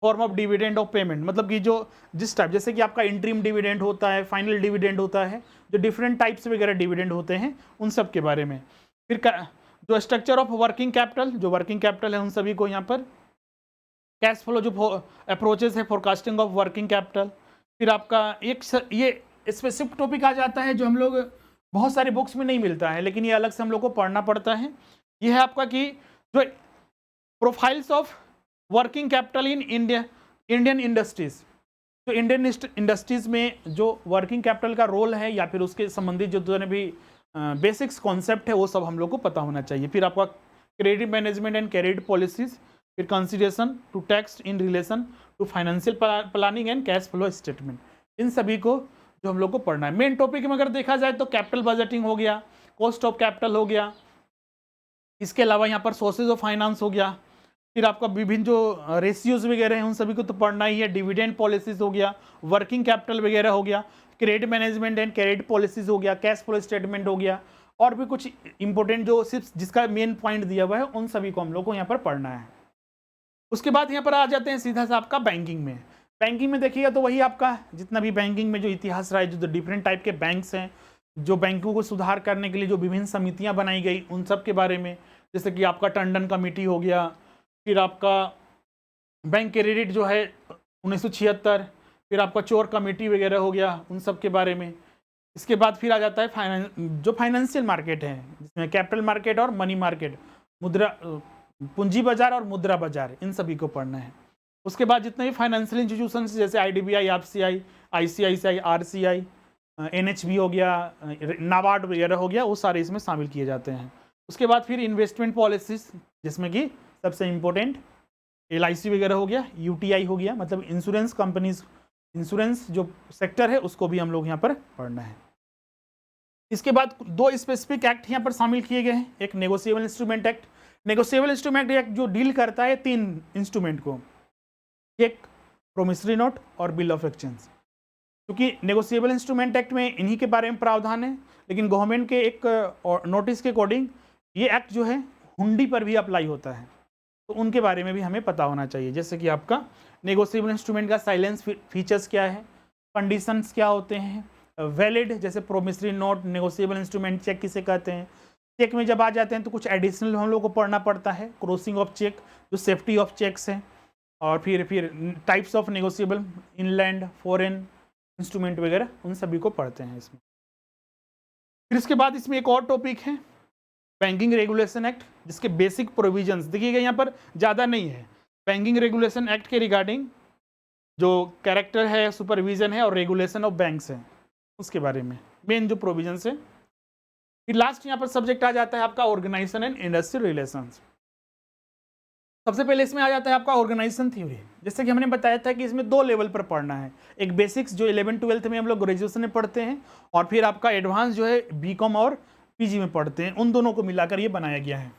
form of dividend of payment, मतलब कि जो जिस टाइप, जैसे कि आपका इंटरिम डिविडेंड होता है, फाइनल डिविडेंड होता है, जो डिफरेंट टाइप्स वगैरह डिविडेंड होते हैं उन सब के बारे में। फिर जो स्ट्रक्चर ऑफ वर्किंग कैपिटल, जो वर्किंग कैपिटल है उन सभी को यहाँ पर, कैश फ्लो जो अप्रोचेस है, फोरकास्टिंग ऑफ वर्किंग कैपिटल। फिर आपका एक ये स्पेसिफिक टॉपिक आ जाता है जो हम लोग बहुत सारे बुक्स में नहीं मिलता है, लेकिन ये अलग से हम लोग को पढ़ना पड़ता है। ये है आपका कि जो profiles of working capital in Indian industries, तो इंडियन इंडस्ट्रीज में जो वर्किंग कैपिटल का रोल है या फिर उसके संबंधित जो जितने भी बेसिक्स कॉन्सेप्ट है वो सब हम लोग को पता होना चाहिए। फिर आपका credit management and credit policies, फिर consideration to tax in relation to financial planning and cash flow statement, इन सभी को जो हम लोग को पढ़ना है। मेन टॉपिक में अगर देखा जाए तो कैपिटल बजटिंग हो गया, कॉस्ट ऑफ कैपिटल हो गया, इसके अलावा यहाँ पर सोर्सेज ऑफ फाइनेंस हो गया, फिर आपका विभिन्न जो रेशियोज वगैरह हैं उन सभी को तो पढ़ना ही है, डिविडेंड पॉलिसीज हो गया, वर्किंग कैपिटल वगैरह हो गया, credit management and credit policies हो गया, कैश फ्लो स्टेटमेंट हो गया, और भी कुछ इंपॉर्टेंट जो सिर्फ जिसका मेन पॉइंट दिया हुआ है उन सभी को हम लोग को यहाँ पर पढ़ना है। उसके बाद यहाँ पर आ जाते हैं सीधा सा आपका बैंकिंग में। बैंकिंग में देखिएगा तो वही आपका जितना भी बैंकिंग में जो इतिहास रहा है, जो डिफरेंट टाइप के बैंक्स हैं, जो बैंकों को सुधार करने के लिए जो विभिन्न समितियाँ बनाई गई उन सब के बारे में, जैसे कि आपका टंडन कमेटी हो गया, फिर आपका बैंक क्रेडिट जो है 1976, फिर आपका चोर कमेटी वगैरह हो गया, उन सब के बारे में। इसके बाद फिर आ जाता है जो फाइनेंशियल मार्केट है, जिसमें कैपिटल मार्केट और मनी मार्केट, मुद्रा पूंजी बाजार और मुद्रा बाजार, इन सभी को पढ़ना है। उसके बाद जितने भी फाइनेंशियल इंस्टीट्यूशंस जैसे IDBI, FCI, ICICI, RCI, NHB हो गया, नाबार्ड वगैरह हो गया, वो सारे इसमें शामिल किए जाते हैं। उसके बाद फिर इन्वेस्टमेंट पॉलिसीज, जिसमें कि सबसे इम्पोर्टेंट LIC वगैरह हो गया, UTI हो गया, मतलब इंश्योरेंस कंपनीज, इंश्योरेंस जो सेक्टर है उसको भी हम लोग यहाँ पर पढ़ना है। इसके बाद दो स्पेसिफिक एक्ट यहाँ पर शामिल किए गए हैं, एक negotiable instrument act. Negotiable instrument act जो डील करता है 3 इंस्ट्रूमेंट को, एक प्रोमिसरी नोट और बिल ऑफ एक्सचेंज। क्योंकि नेगोशिएबल इंस्ट्रूमेंट एक्ट में इन्हीं के बारे में प्रावधान है, लेकिन गवर्नमेंट के एक नोटिस के अकॉर्डिंग ये एक्ट जो है हुंडी पर भी अप्लाई होता है, तो उनके बारे में भी हमें पता होना चाहिए। जैसे कि आपका नेगोशिएबल इंस्ट्रूमेंट का साइलेंस फीचर्स क्या है, कंडीशंस क्या होते हैं, वैलिड जैसे promissory note, negotiable instrument cheque किसे कहते हैं, चेक में जब आ जाते हैं तो कुछ एडिशनल हम लोग को पढ़ना पड़ता है, क्रॉसिंग ऑफ चेक, जो सेफ्टी ऑफ चेक्स हैं, और फिर types of negotiable, inland, foreign instrument वगैरह, उन सभी को पढ़ते हैं इसमें। फिर इसके बाद इसमें एक और टॉपिक है बैंकिंग रेगुलेशन एक्ट, जिसके बेसिक प्रोविजंस देखिएगा यहाँ पर ज़्यादा नहीं है। बैंकिंग रेगुलेशन एक्ट के रिगार्डिंग जो कैरेक्टर है, सुपरविजन है और रेगुलेशन ऑफ बैंक्स है, उसके बारे में मेन जो प्रोविजंस है। फिर लास्ट यहाँ पर सब्जेक्ट आ जाता है आपका ऑर्गेनाइजेशन एंड इंडस्ट्रियल रिलेशंस। सबसे पहले इसमें आ जाता है आपका ऑर्गेनाइजेशन थ्योरी। जैसे कि हमने बताया था कि इसमें 2 लेवल पर पढ़ना है, एक बेसिक्स जो 11th-12th में हम लोग ग्रेजुएशन में पढ़ते हैं, और फिर आपका एडवांस जो है बीकॉम और पीजी में पढ़ते हैं, उन दोनों को मिलाकर ये बनाया गया है।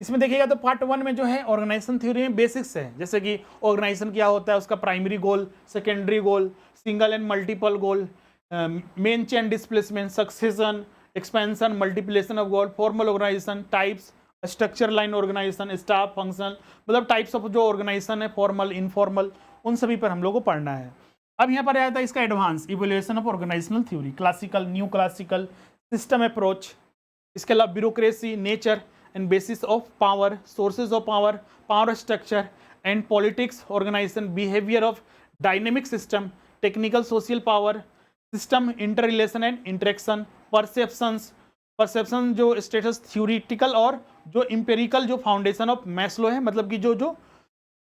इसमें देखिएगा तो पार्ट 1 में जो है ऑर्गेनाइजेशन थ्योरी में बेसिक्स है, जैसे कि ऑर्गेनाइजेशन क्या होता है, उसका primary goal, secondary goal, single and multiple goal, main chain displacement, succession, expansion, multiplication of goal, formal organisation, types, structure line organisation, staff function, मतलब टाइप्स ऑफ जो ऑर्गेनाइजेशन है, फॉर्मल, इनफॉर्मल, उन सभी पर हम लोग को पढ़ना है। अब यहाँ पर आया था इसका advance evaluation of organisational theory, classical, new classical, system approach, इसके अलावा bureaucracy, nature and basis of power, sources of power, power structure and politics, organisation, behaviour of dynamic system, technical social power system, inter relation and interaction, perception जो status theoretical और जो empirical जो foundation of Maslow है, मतलब कि जो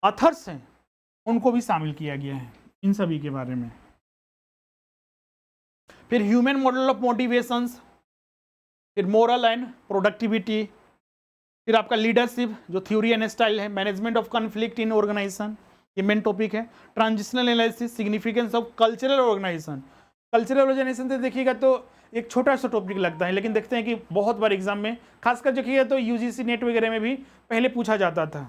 authors हैं उनको भी शामिल किया गया है इन सभी के बारे में। फिर ह्यूमन मॉडल ऑफ मोटिवेशंस, फिर मोरल एंड प्रोडक्टिविटी, फिर आपका लीडरशिप जो थ्योरी एंड स्टाइल है, management of conflict in organisation, ये मेन टॉपिक है। Transitional analysis, significance of cultural organisation. Cultural organisation से देखिएगा तो एक छोटा सा टॉपिक लगता है, लेकिन देखते हैं कि बहुत बार एग्जाम में, खासकर देखिएगा तो यूजीसी नेट वगैरह में भी पहले पूछा जाता था,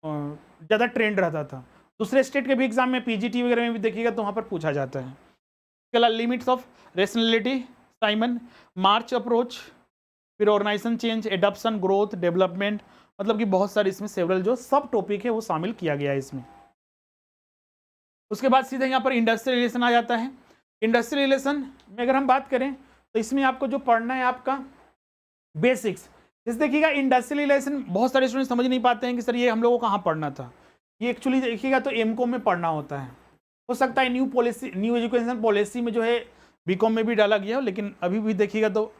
ज़्यादा ट्रेंड रहता था। दूसरे स्टेट के भी एग्जाम में, पीजीटी वगैरह में भी देखिएगा तो वहाँ पर पूछा जाता है। इसके अलावा limits of rationality, Simon, March approach, फिर organisation change, adoption, growth, development, मतलब कि बहुत सारे इसमें सेवरल जो सब टॉपिक है वो शामिल किया गया है इसमें। उसके बाद सीधे यहाँ पर इंडस्ट्रियल रिलेशन आ जाता है। इंडस्ट्रियल रिलेशन में अगर हम बात करें तो इसमें आपको जो पढ़ना है आपका बेसिक्स, जैसे देखिएगा इंडस्ट्रियल रिलेशन बहुत सारे स्टूडेंट समझ नहीं पाते हैं कि सर ये हम लोगों को कहाँ पढ़ना था। ये एक्चुअली देखिएगा तो एमकॉम में पढ़ना होता है, हो सकता है new policy, new education policy में जो है बीकॉम में भी डाला गया हो, लेकिन अभी भी देखिएगा तो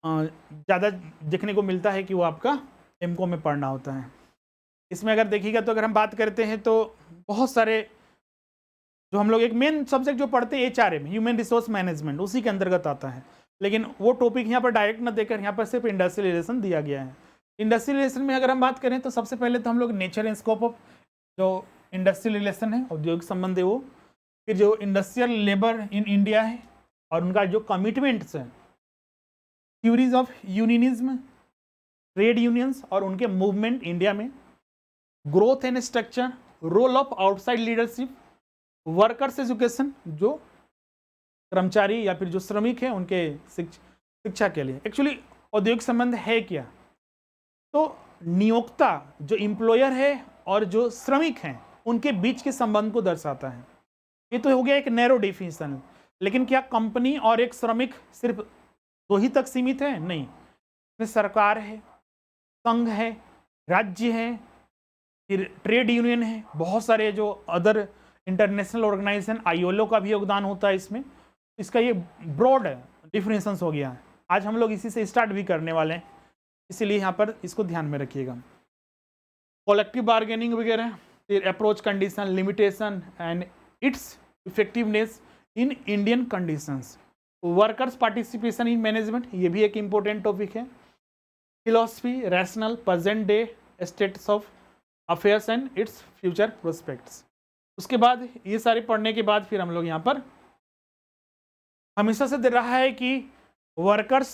ज़्यादा देखने को मिलता है कि वो आपका एमकॉम में पढ़ना होता है। इसमें अगर देखिएगा तो अगर हम बात करते हैं तो बहुत सारे जो हम लोग एक मेन सब्जेक्ट जो पढ़ते हैं HRM, ह्यूमन रिसोर्स मैनेजमेंट, उसी के अंतर्गत आता है, लेकिन वो टॉपिक यहाँ पर डायरेक्ट ना देकर यहाँ पर सिर्फ इंडस्ट्रियल रिलेशन दिया गया है। इंडस्ट्रियल रिलेशन में अगर हम बात करें तो सबसे पहले तो हम लोग नेचर एंड स्कोप ऑफ जो इंडस्ट्रियल रिलेशन है, औद्योगिक संबंध है वो, फिर जो इंडस्ट्रियल लेबर इन इंडिया है और उनका जो कमिटमेंट्स हैं, theories of unionism, trade unions और उनके मूवमेंट इंडिया में, growth and structure, role of outside leadership, workers education, जो कर्मचारी या फिर जो श्रमिक हैं उनके शिक्षा के लिए। एक्चुअली औद्योगिक संबंध है क्या, तो नियोक्ता जो एम्प्लॉयर है और जो श्रमिक हैं उनके बीच के संबंध को दर्शाता है। ये तो हो गया एक नैरो डेफिनेशन, लेकिन क्या कंपनी और एक श्रमिक सिर्फ 2 ही तक सीमित है? नहीं, इसमें सरकार है, संघ है, राज्य है, फिर ट्रेड यूनियन है, बहुत सारे जो अदर इंटरनेशनल ऑर्गेनाइजेशन, ILO का भी योगदान होता है इसमें। इसका ये ब्रॉड डिफरेंसेस हो गया है। आज हम लोग इसी से स्टार्ट भी करने वाले हैं, इसीलिए यहाँ पर इसको ध्यान में रखिएगा। कलेक्टिव बार्गेनिंग वगैरह, फिर approach condition, limitation and it's effectiveness in Indian conditions, workers participation in management, ये भी एक इम्पोर्टेंट टॉपिक है। Philosophy, rational, present day status of affairs and its future prospects. उसके बाद ये सारे पढ़ने के बाद फिर हम लोग यहाँ पर हमेशा से दे रहा है कि वर्कर्स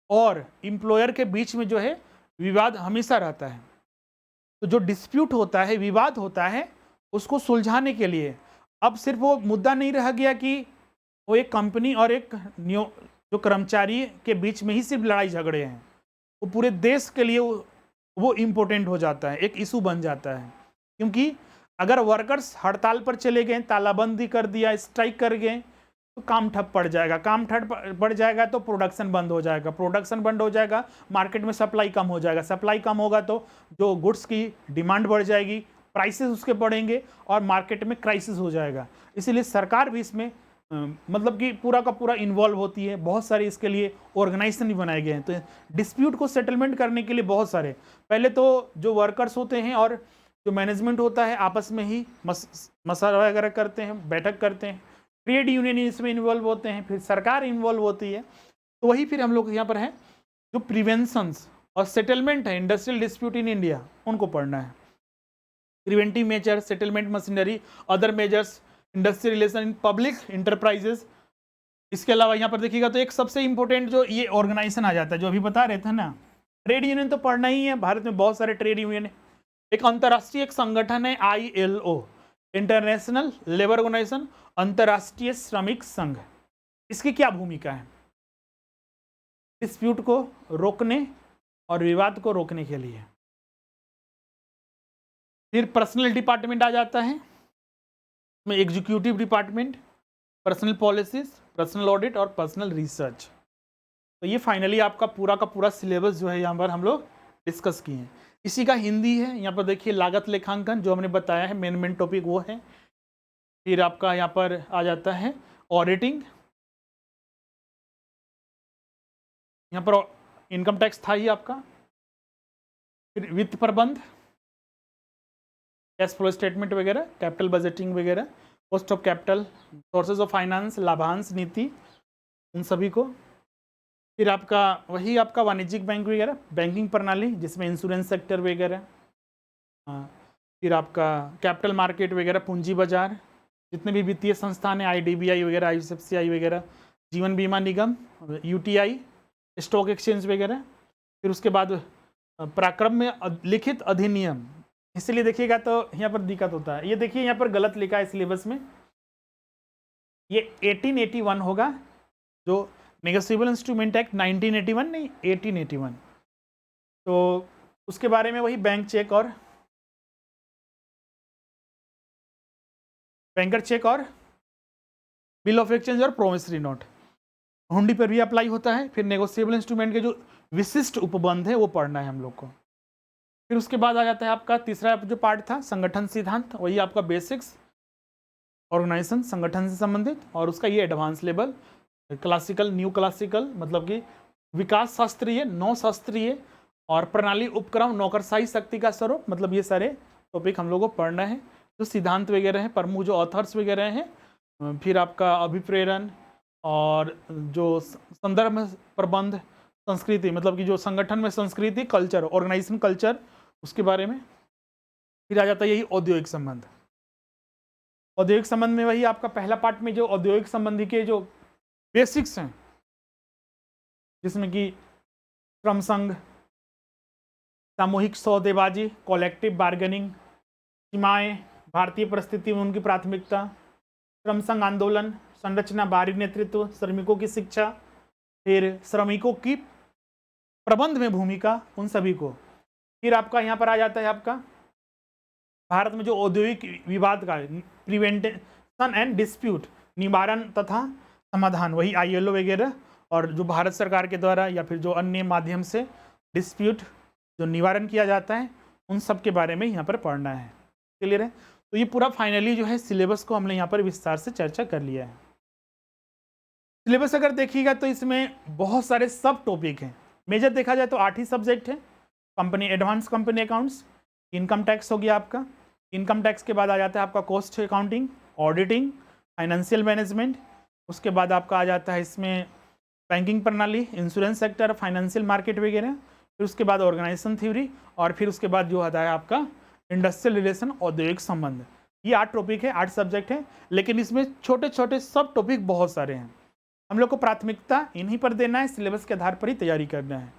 और एम्प्लॉयर के बीच में जो है विवाद हमेशा रहता है। तो जो डिस्प्यूट होता है, विवाद होता है, उसको सुलझाने के लिए अब सिर्फ वो मुद्दा नहीं रह गया कि वो एक कंपनी और एक जो कर्मचारी के बीच में ही सिर्फ लड़ाई झगड़े हैं, वो पूरे देश के लिए वो इम्पोर्टेंट हो जाता है, एक इशू बन जाता है। क्योंकि अगर वर्कर्स हड़ताल पर चले गए, तालाबंदी कर दिया, स्ट्राइक कर गए, तो काम ठप पड़ जाएगा, काम ठप पड़ जाएगा तो प्रोडक्शन बंद हो जाएगा, प्रोडक्शन बंद हो जाएगा, मार्केट में सप्लाई कम हो जाएगा, सप्लाई कम होगा तो जो गुड्स की डिमांड बढ़ जाएगी, प्राइसेस उसके बढ़ेंगे और मार्केट में क्राइसिस हो जाएगा। इसीलिए सरकार भी इसमें मतलब कि पूरा का पूरा इन्वॉल्व होती है। बहुत सारे इसके लिए ऑर्गेनाइजेशन भी बनाए गए हैं। तो डिस्प्यूट को सेटलमेंट करने के लिए बहुत सारे, पहले तो जो वर्कर्स होते हैं और जो मैनेजमेंट होता है आपस में ही मसला वगैरह करते हैं, बैठक करते हैं, ट्रेड यूनियन इसमें इन्वॉल्व होते हैं, फिर सरकार इन्वॉल्व होती है। तो वही फिर हम लोग यहाँ पर है जो प्रिवेंशंस और सेटलमेंट है इंडस्ट्रियल डिस्प्यूट इन इंडिया, उनको पढ़ना है। Preventive measure, settlement machinery, other measures, industrial relation in public enterprises. इसके अलावा यहाँ पर देखिएगा तो एक सबसे इंपॉर्टेंट जो ये ऑर्गेनाइजेशन आ जाता है, जो अभी बता रहे थे ना, ट्रेड यूनियन तो पढ़ना ही है। भारत में बहुत सारे ट्रेड यूनियन है। एक अंतर्राष्ट्रीय एक संगठन है ILO, इंटरनेशनल लेबर ऑर्गेनाइजेशन, अंतर्राष्ट्रीय श्रमिक संघ। इसकी क्या भूमिका है? डिस्प्यूट को रोकने और विवाद को रोकने के लिए। फिर पर्सनल डिपार्टमेंट आ जाता है में, executive department, personal policies, personal audit और पर्सनल रिसर्च। तो ये फाइनली आपका पूरा का पूरा सिलेबस जो है यहाँ पर हम लोग डिस्कस किए हैं। इसी का हिंदी है। यहाँ पर देखिए लागत लेखांकन जो हमने बताया है, मेन टॉपिक वो है। फिर आपका यहाँ पर आ जाता है ऑडिटिंग, यहाँ पर इनकम टैक्स था ही आपका। फिर वित्त प्रबंध, कैश फ्लो स्टेटमेंट वगैरह, कैपिटल बजटिंग वगैरह, cost of capital, sources of finance, लाभांश नीति, उन सभी को। फिर आपका वही आपका वाणिज्यिक बैंक वगैरह, बैंकिंग प्रणाली जिसमें इंश्योरेंस सेक्टर वगैरह। फिर आपका कैपिटल मार्केट वगैरह, पूंजी बाजार, जितने भी वित्तीय संस्थान हैं, IDBI वगैरह, IFCI वगैरह, जीवन बीमा निगम, UTI, स्टॉक एक्सचेंज वगैरह। फिर उसके बाद पराक्रम में लिखित अधिनियम। इसलिए देखिएगा तो यहाँ पर दिक्कत होता है। ये देखिए यहाँ पर गलत लिखा है सिलेबस में, ये 1881 होगा, जो नेगोशिएबल इंस्ट्रूमेंट एक्ट 1981 नहीं 1881। तो उसके बारे में वही बैंक चेक और बैंकर चेक और बिल ऑफ एक्सचेंज और प्रोमिसरी नोट, हुंडी पर भी अप्लाई होता है। फिर नेगोशिएबल इंस्ट्रूमेंट के जो विशिष्ट उपबंध है वो पढ़ना है हम लोग को। फिर उसके बाद आ जाता है आपका तीसरा जो पार्ट था संगठन सिद्धांत, वही आपका बेसिक्स, ऑर्गेनाइजेशन, संगठन से संबंधित, और उसका ये advance level, classical, new classical, मतलब कि विकास शास्त्रीय, नौ शास्त्रीय और प्रणाली उपक्रम, नौकरशाही शक्ति का स्वरूप, मतलब ये सारे टॉपिक हम लोग को पढ़ना है। जो सिद्धांत वगैरह हैं, प्रमुख जो ऑथर्स वगैरह हैं, फिर आपका अभिप्रेरण और जो संदर्भ में प्रबंध, संस्कृति, मतलब कि जो संगठन में संस्कृति, कल्चर, ऑर्गेनाइजेशन कल्चर, उसके बारे में। फिर आ जाता है यही औद्योगिक संबंध। औद्योगिक संबंध में वही आपका पहला पार्ट में जो औद्योगिक संबंधी के जो बेसिक्स हैं, जिसमें कि श्रम संघ, सामूहिक सौदेबाजी, कॉलेक्टिव बार्गेनिंग, सीमाएं, भारतीय परिस्थिति में उनकी प्राथमिकता, श्रम संघ आंदोलन, संरचना, बाहरी नेतृत्व, श्रमिकों की शिक्षा, फिर श्रमिकों की प्रबंध में भूमिका, उन सभी को। फिर आपका यहाँ पर आ जाता है आपका भारत में जो औद्योगिक विवाद का प्रिवेंशन एंड डिस्प्यूट, निवारण तथा समाधान, वही ILO वगैरह, और जो भारत सरकार के द्वारा या फिर जो अन्य माध्यम से डिस्प्यूट जो निवारण किया जाता है, उन सब के बारे में यहाँ पर पढ़ना है। क्लियर है? तो ये पूरा फाइनली जो है सिलेबस को हमने यहाँ पर विस्तार से चर्चा कर लिया है। सिलेबस अगर देखिएगा तो इसमें बहुत सारे सब टॉपिक हैं। मेजर देखा जाए तो 8 ही सब्जेक्ट है। Company advance company accounts, income tax हो गया आपका, इनकम टैक्स के बाद आ जाता है आपका cost accounting, auditing, financial management, उसके बाद आपका आ जाता है इसमें बैंकिंग प्रणाली, इंश्योरेंस सेक्टर, फाइनेंशियल मार्केट वगैरह, फिर उसके बाद ऑर्गेनाइजेशन थ्योरी, और फिर उसके बाद जो आता है आपका इंडस्ट्रियल रिलेशन, औद्योगिक संबंध। ये 8 टॉपिक है, 8 सब्जेक्ट है, लेकिन इसमें छोटे छोटे सब टॉपिक बहुत सारे हैं। हम लोग को प्राथमिकता इन्हीं पर देना है, सिलेबस के आधार पर ही तैयारी करना है।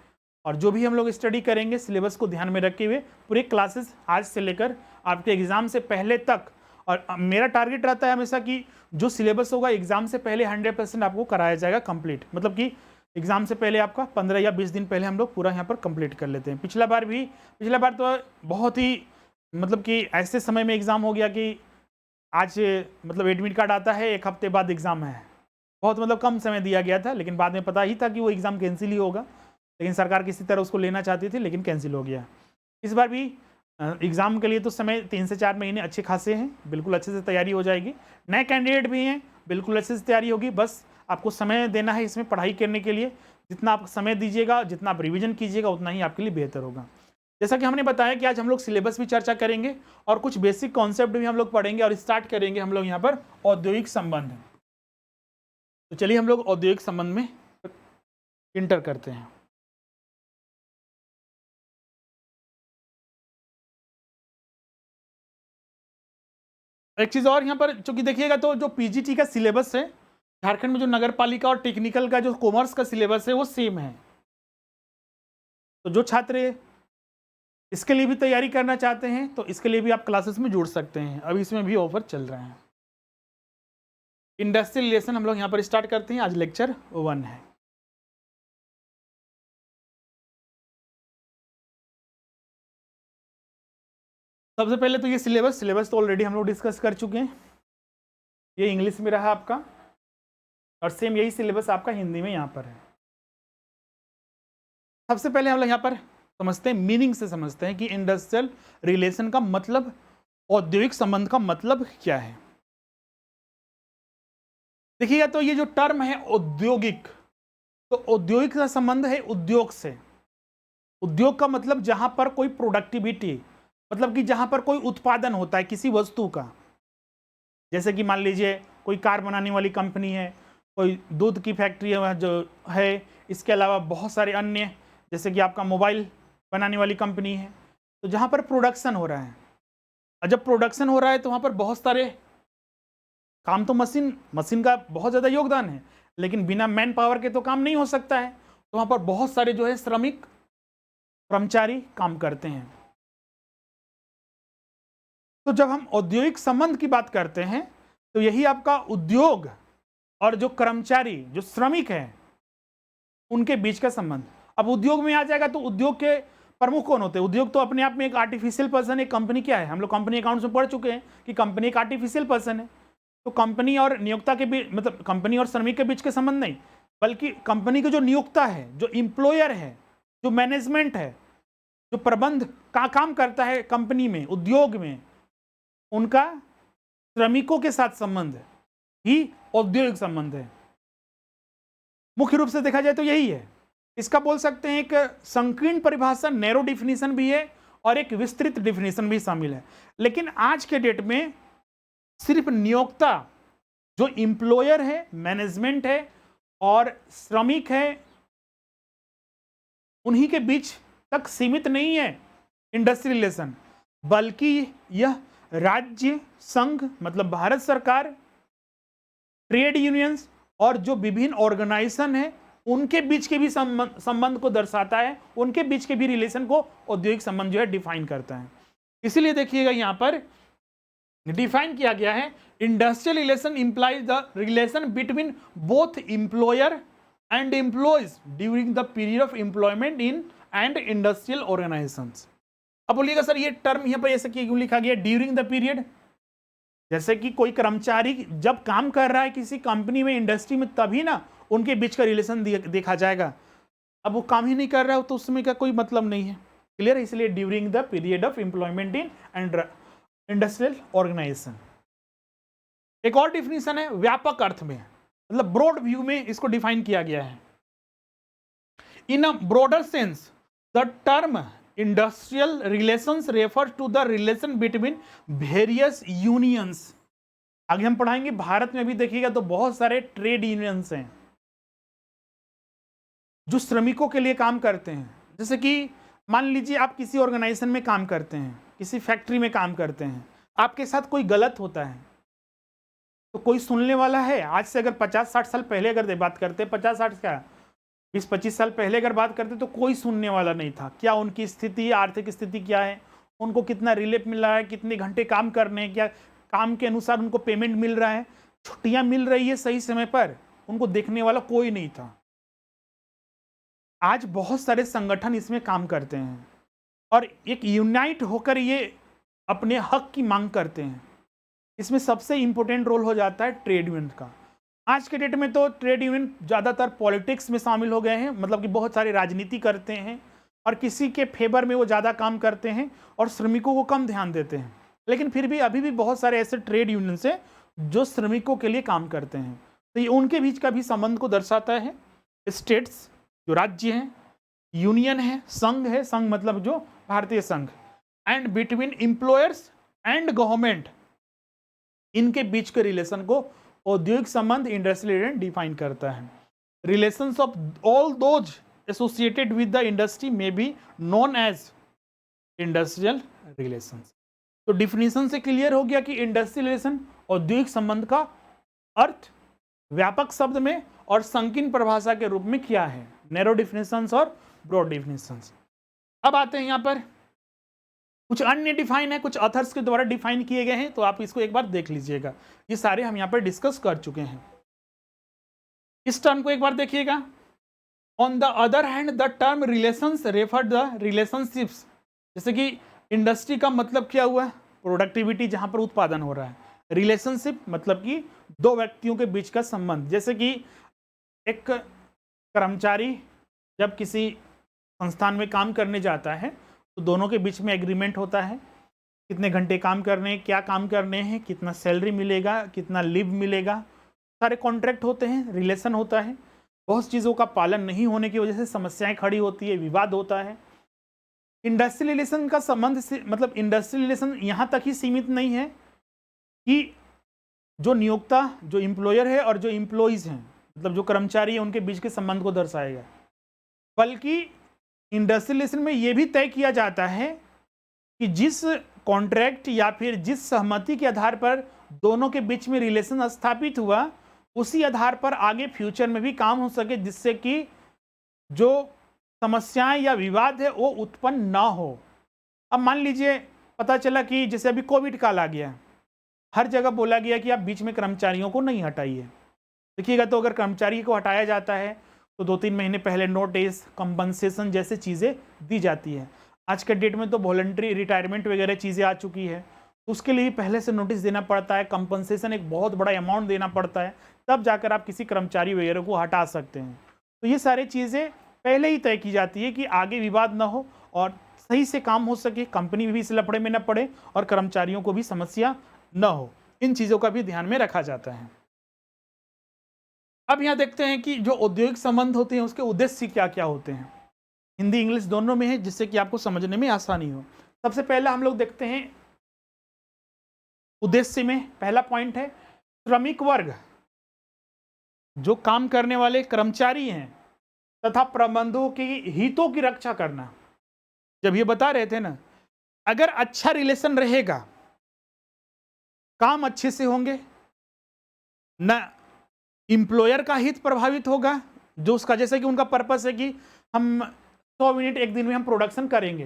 और जो भी हम लोग स्टडी करेंगे सिलेबस को ध्यान में रखे हुए पूरे क्लासेस आज से लेकर आपके एग्ज़ाम से पहले तक, और मेरा टारगेट रहता है हमेशा कि जो सिलेबस होगा एग्ज़ाम से पहले 100% आपको कराया जाएगा कंप्लीट, मतलब कि एग्ज़ाम से पहले आपका 15 या 20 दिन पहले हम लोग पूरा यहाँ पर कंप्लीट कर लेते हैं। पिछला बार तो बहुत ही मतलब कि ऐसे समय में एग्ज़ाम हो गया कि आज मतलब एडमिट कार्ड आता है 1 हफ्ते बाद एग्ज़ाम है, बहुत मतलब कम समय दिया गया था, लेकिन बाद में पता ही था कि वो एग्ज़ाम कैंसिल ही होगा, लेकिन सरकार किसी तरह उसको लेना चाहती थी, लेकिन कैंसिल हो गया। इस बार भी एग्ज़ाम के लिए तो समय 3 से 4 महीने अच्छे खासे हैं, बिल्कुल अच्छे से तैयारी हो जाएगी। नए कैंडिडेट भी हैं, बिल्कुल अच्छे से तैयारी होगी, बस आपको समय देना है इसमें पढ़ाई करने के लिए। जितना आप समय दीजिएगा, जितना आप रिवीजन कीजिएगा, उतना ही आपके लिए बेहतर होगा। जैसा कि हमने बताया कि आज हम लोग सिलेबस भी चर्चा करेंगे और कुछ बेसिक कॉन्सेप्ट भी हम लोग पढ़ेंगे और स्टार्ट करेंगे हम लोग यहाँ पर औद्योगिक संबंध। तो चलिए हम लोग औद्योगिक संबंध में इंटर करते हैं। एक चीज़ और यहाँ पर चूंकि देखिएगा, तो जो पीजीटी का सिलेबस है झारखंड में, जो नगर पालिका और टेक्निकल का जो कॉमर्स का सिलेबस है वो सेम है। तो जो छात्र इसके लिए भी तैयारी करना चाहते हैं तो इसके लिए भी आप क्लासेस में जुड़ सकते हैं, अभी इसमें भी ऑफर चल रहे हैं। इंडस्ट्रियल रिलेशन हम लोग यहाँ पर स्टार्ट करते हैं। आज लेक्चर 1 है। सबसे पहले तो ये सिलेबस तो ऑलरेडी हम लोग डिस्कस कर चुके हैं। ये इंग्लिश में रहा आपका, और सेम यही सिलेबस आपका हिंदी में यहाँ पर है। सबसे पहले हम लोग यहाँ पर समझते हैं, मीनिंग से समझते हैं कि इंडस्ट्रियल रिलेशन का मतलब, औद्योगिक संबंध का मतलब क्या है। देखिएगा, तो ये जो टर्म है औद्योगिक, तो औद्योगिक का संबंध है उद्योग से। उद्योग का मतलब जहां पर कोई प्रोडक्टिविटी, मतलब कि जहां पर कोई उत्पादन होता है किसी वस्तु का। जैसे कि मान लीजिए कोई कार बनाने वाली कंपनी है, कोई दूध की फैक्ट्री जो है, इसके अलावा बहुत सारे अन्य, जैसे कि आपका मोबाइल बनाने वाली कंपनी है। तो जहां पर प्रोडक्शन हो रहा है, और जब प्रोडक्शन हो रहा है तो वहां पर बहुत सारे काम, तो मशीन का बहुत ज़्यादा योगदान है, लेकिन बिना मैन पावर के तो काम नहीं हो सकता है। तो वहां पर बहुत सारे जो है श्रमिक, कर्मचारी काम करते हैं। तो जब हम औद्योगिक संबंध की बात करते हैं तो यही आपका उद्योग और जो कर्मचारी, जो श्रमिक हैं, उनके बीच का संबंध। अब उद्योग में आ जाएगा तो उद्योग के प्रमुख कौन होते हैं? उद्योग तो अपने आप में एक आर्टिफिशियल पर्सन, एक कंपनी क्या है, हम लोग कंपनी अकाउंट्स में पढ़ चुके हैं कि कंपनी एक आर्टिफिशियल पर्सन है। तो कंपनी और नियोक्ता के बीच, मतलब कंपनी और श्रमिक के बीच के संबंध नहीं, बल्कि कंपनी के जो नियोक्ता है, जो एम्प्लॉयर है, जो मैनेजमेंट है, जो प्रबंध का काम करता है कंपनी में, उद्योग में, उनका श्रमिकों के साथ संबंध ही औद्योगिक संबंध है। मुख्य रूप से देखा जाए तो यही है। इसका बोल सकते हैं एक संकीर्ण परिभाषा, नैरो डिफिनीशन भी है और एक विस्तृत डिफिनीशन भी शामिल है। लेकिन आज के डेट में सिर्फ नियोक्ता, जो एम्प्लॉयर है, मैनेजमेंट है और श्रमिक है, उन्हीं के बीच तक सीमित नहीं है इंडस्ट्रियल रिलेशन, बल्कि यह राज्य, संघ मतलब भारत सरकार, ट्रेड यूनियंस और जो विभिन्न ऑर्गेनाइजेशन है, उनके बीच के भी संबंध को दर्शाता है। उनके बीच के भी रिलेशन को औद्योगिक संबंध जो है डिफाइन करता है। इसीलिए देखिएगा यहां पर डिफाइन किया गया है, industrial relation implies the relation between both employer and employees during the period of employment in and industrial organisations. अब बोलिएगा सर ये टर्म यहाँ पर ऐसे क्यों लिखा गया ड्यूरिंग द पीरियड? जैसे कि कोई कर्मचारी जब काम कर रहा है किसी कंपनी में, इंडस्ट्री में, तभी ना उनके बीच का रिलेशन देखा जाएगा। अब वो काम ही नहीं कर रहा हो तो उसमें का कोई मतलब नहीं है। क्लियर है? इसलिए during the period of employment in and industrial organisation. एक और डिफिनीशन है व्यापक अर्थ में, मतलब ब्रॉड व्यू में इसको डिफाइन किया गया है। In a broader sense the term industrial relations refer to the relation between various unions. आगे हम पढ़ाएंगे, भारत में भी देखिएगा तो बहुत सारे ट्रेड यूनियंस हैं जो श्रमिकों के लिए काम करते हैं। जैसे कि मान लीजिए आप किसी ऑर्गेनाइजेशन में काम करते हैं, किसी फैक्ट्री में काम करते हैं, आपके साथ कोई गलत होता है तो कोई सुनने वाला है? आज से अगर 50-60 साल पहले अगर बात करते, 50-60 क्या 20-25 साल पहले अगर बात करते तो कोई सुनने वाला नहीं था। क्या उनकी स्थिति, आर्थिक स्थिति क्या है, उनको कितना रिलीफ मिल रहा है, कितने घंटे काम करने हैं, क्या काम के अनुसार उनको पेमेंट मिल रहा है, छुट्टियां मिल रही है सही समय पर, उनको देखने वाला कोई नहीं था। आज बहुत सारे संगठन इसमें काम करते हैं और एक यूनाइट होकर ये अपने हक की मांग करते हैं। इसमें सबसे इंपॉर्टेंट रोल हो जाता है ट्रेड यूनियन का। आज के डेट में तो ट्रेड यूनियन ज़्यादातर पॉलिटिक्स में शामिल हो गए हैं, मतलब कि बहुत सारी राजनीति करते हैं और किसी के फेवर में वो ज़्यादा काम करते हैं और श्रमिकों को कम ध्यान देते हैं। लेकिन फिर भी अभी भी बहुत सारे ऐसे ट्रेड यूनियंस हैं जो श्रमिकों के लिए काम करते हैं, तो ये उनके बीच का भी संबंध को दर्शाता है। स्टेट्स जो राज्य हैं, यूनियन है, संघ है, संघ मतलब जो भारतीय संघ, and between employers and government, इनके बीच के रिलेशन को औद्योगिक संबंध इंडस्ट्रियल रिलेशन डिफाइन करता है। Relations of all those associated with the industry में be known as industrial relations. तो डिफिनीशन से क्लियर हो गया कि इंडस्ट्रियल रिलेशन औद्योगिक संबंध का अर्थ व्यापक शब्द में और संकीर्ण परिभाषा के रूप में क्या है, नैरो डिफिनेशंस और ब्रॉड डिफिनेशंस। अब आते हैं यहाँ पर कुछ अन्य डिफाइन है, कुछ ऑथर्स के द्वारा डिफाइन किए गए हैं, तो आप इसको एक बार देख लीजिएगा। ये सारे हम यहाँ पर डिस्कस कर चुके हैं। इस टर्म को एक बार देखिएगा। On the other hand the term relations refer the relationships, जैसे कि इंडस्ट्री का मतलब क्या हुआ, प्रोडक्टिविटी, जहां पर उत्पादन हो रहा है। रिलेशनशिप मतलब कि दो व्यक्तियों के बीच का संबंध, जैसे कि एक कर्मचारी जब किसी संस्थान में काम करने जाता है तो दोनों के बीच में एग्रीमेंट होता है, कितने घंटे काम करने हैं, क्या काम करने हैं, कितना सैलरी मिलेगा, कितना लीव मिलेगा, सारे कॉन्ट्रैक्ट होते हैं, रिलेशन होता है। बहुत चीज़ों का पालन नहीं होने की वजह से समस्याएं खड़ी होती है, विवाद होता है। इंडस्ट्रियल रिलेशन का संबंध से मतलब इंडस्ट्रियल रिलेशन यहाँ तक ही सीमित नहीं है कि जो नियोक्ता, जो एम्प्लॉयर है और जो एम्प्लॉइज हैं, मतलब जो कर्मचारी है, उनके बीच के संबंध को दर्शाएगा, बल्कि इंडस्ट्रियल रिलेशन में ये भी तय किया जाता है कि जिस कॉन्ट्रैक्ट या फिर जिस सहमति के आधार पर दोनों के बीच में रिलेशन स्थापित हुआ, उसी आधार पर आगे फ्यूचर में भी काम हो सके, जिससे कि जो समस्याएं या विवाद है वो उत्पन्न ना हो। अब मान लीजिए पता चला कि जैसे अभी कोविड काल आ गया, हर जगह बोला गया कि आप बीच में कर्मचारियों को नहीं हटाइए। देखिएगा तो अगर कर्मचारी को हटाया जाता है तो 2-3 महीने पहले नोटिस, कंपनसेशन जैसे चीज़ें दी जाती है। आज के डेट में तो वॉलंटरी रिटायरमेंट वगैरह चीज़ें आ चुकी है, उसके लिए पहले से नोटिस देना पड़ता है, कंपनसेशन एक बहुत बड़ा अमाउंट देना पड़ता है, तब जाकर आप किसी कर्मचारी वगैरह को हटा सकते हैं। तो ये सारी चीज़ें पहले ही तय की जाती है कि आगे विवाद ना हो और सही से काम हो सके, कंपनी भी इस लफड़े में न पड़े और कर्मचारियों को भी समस्या न हो। इन चीज़ों का भी ध्यान में रखा जाता है। अब यहाँ देखते हैं कि जो औद्योगिक संबंध होते हैं उसके उद्देश्य क्या क्या होते हैं। हिंदी इंग्लिश दोनों में है, जिससे कि आपको समझने में आसानी हो। सबसे पहला हम लोग देखते हैं उद्देश्य में, पहला पॉइंट है श्रमिक वर्ग, जो काम करने वाले कर्मचारी हैं तथा प्रबंधकों के हितों की रक्षा करना। जब ये बता रहे थे ना, अगर अच्छा रिलेशन रहेगा, काम अच्छे से होंगे, ना एम्प्लॉयर का हित प्रभावित होगा, जो उसका जैसे कि उनका पर्पस है कि हम 100 यूनिट एक दिन में हम प्रोडक्शन करेंगे।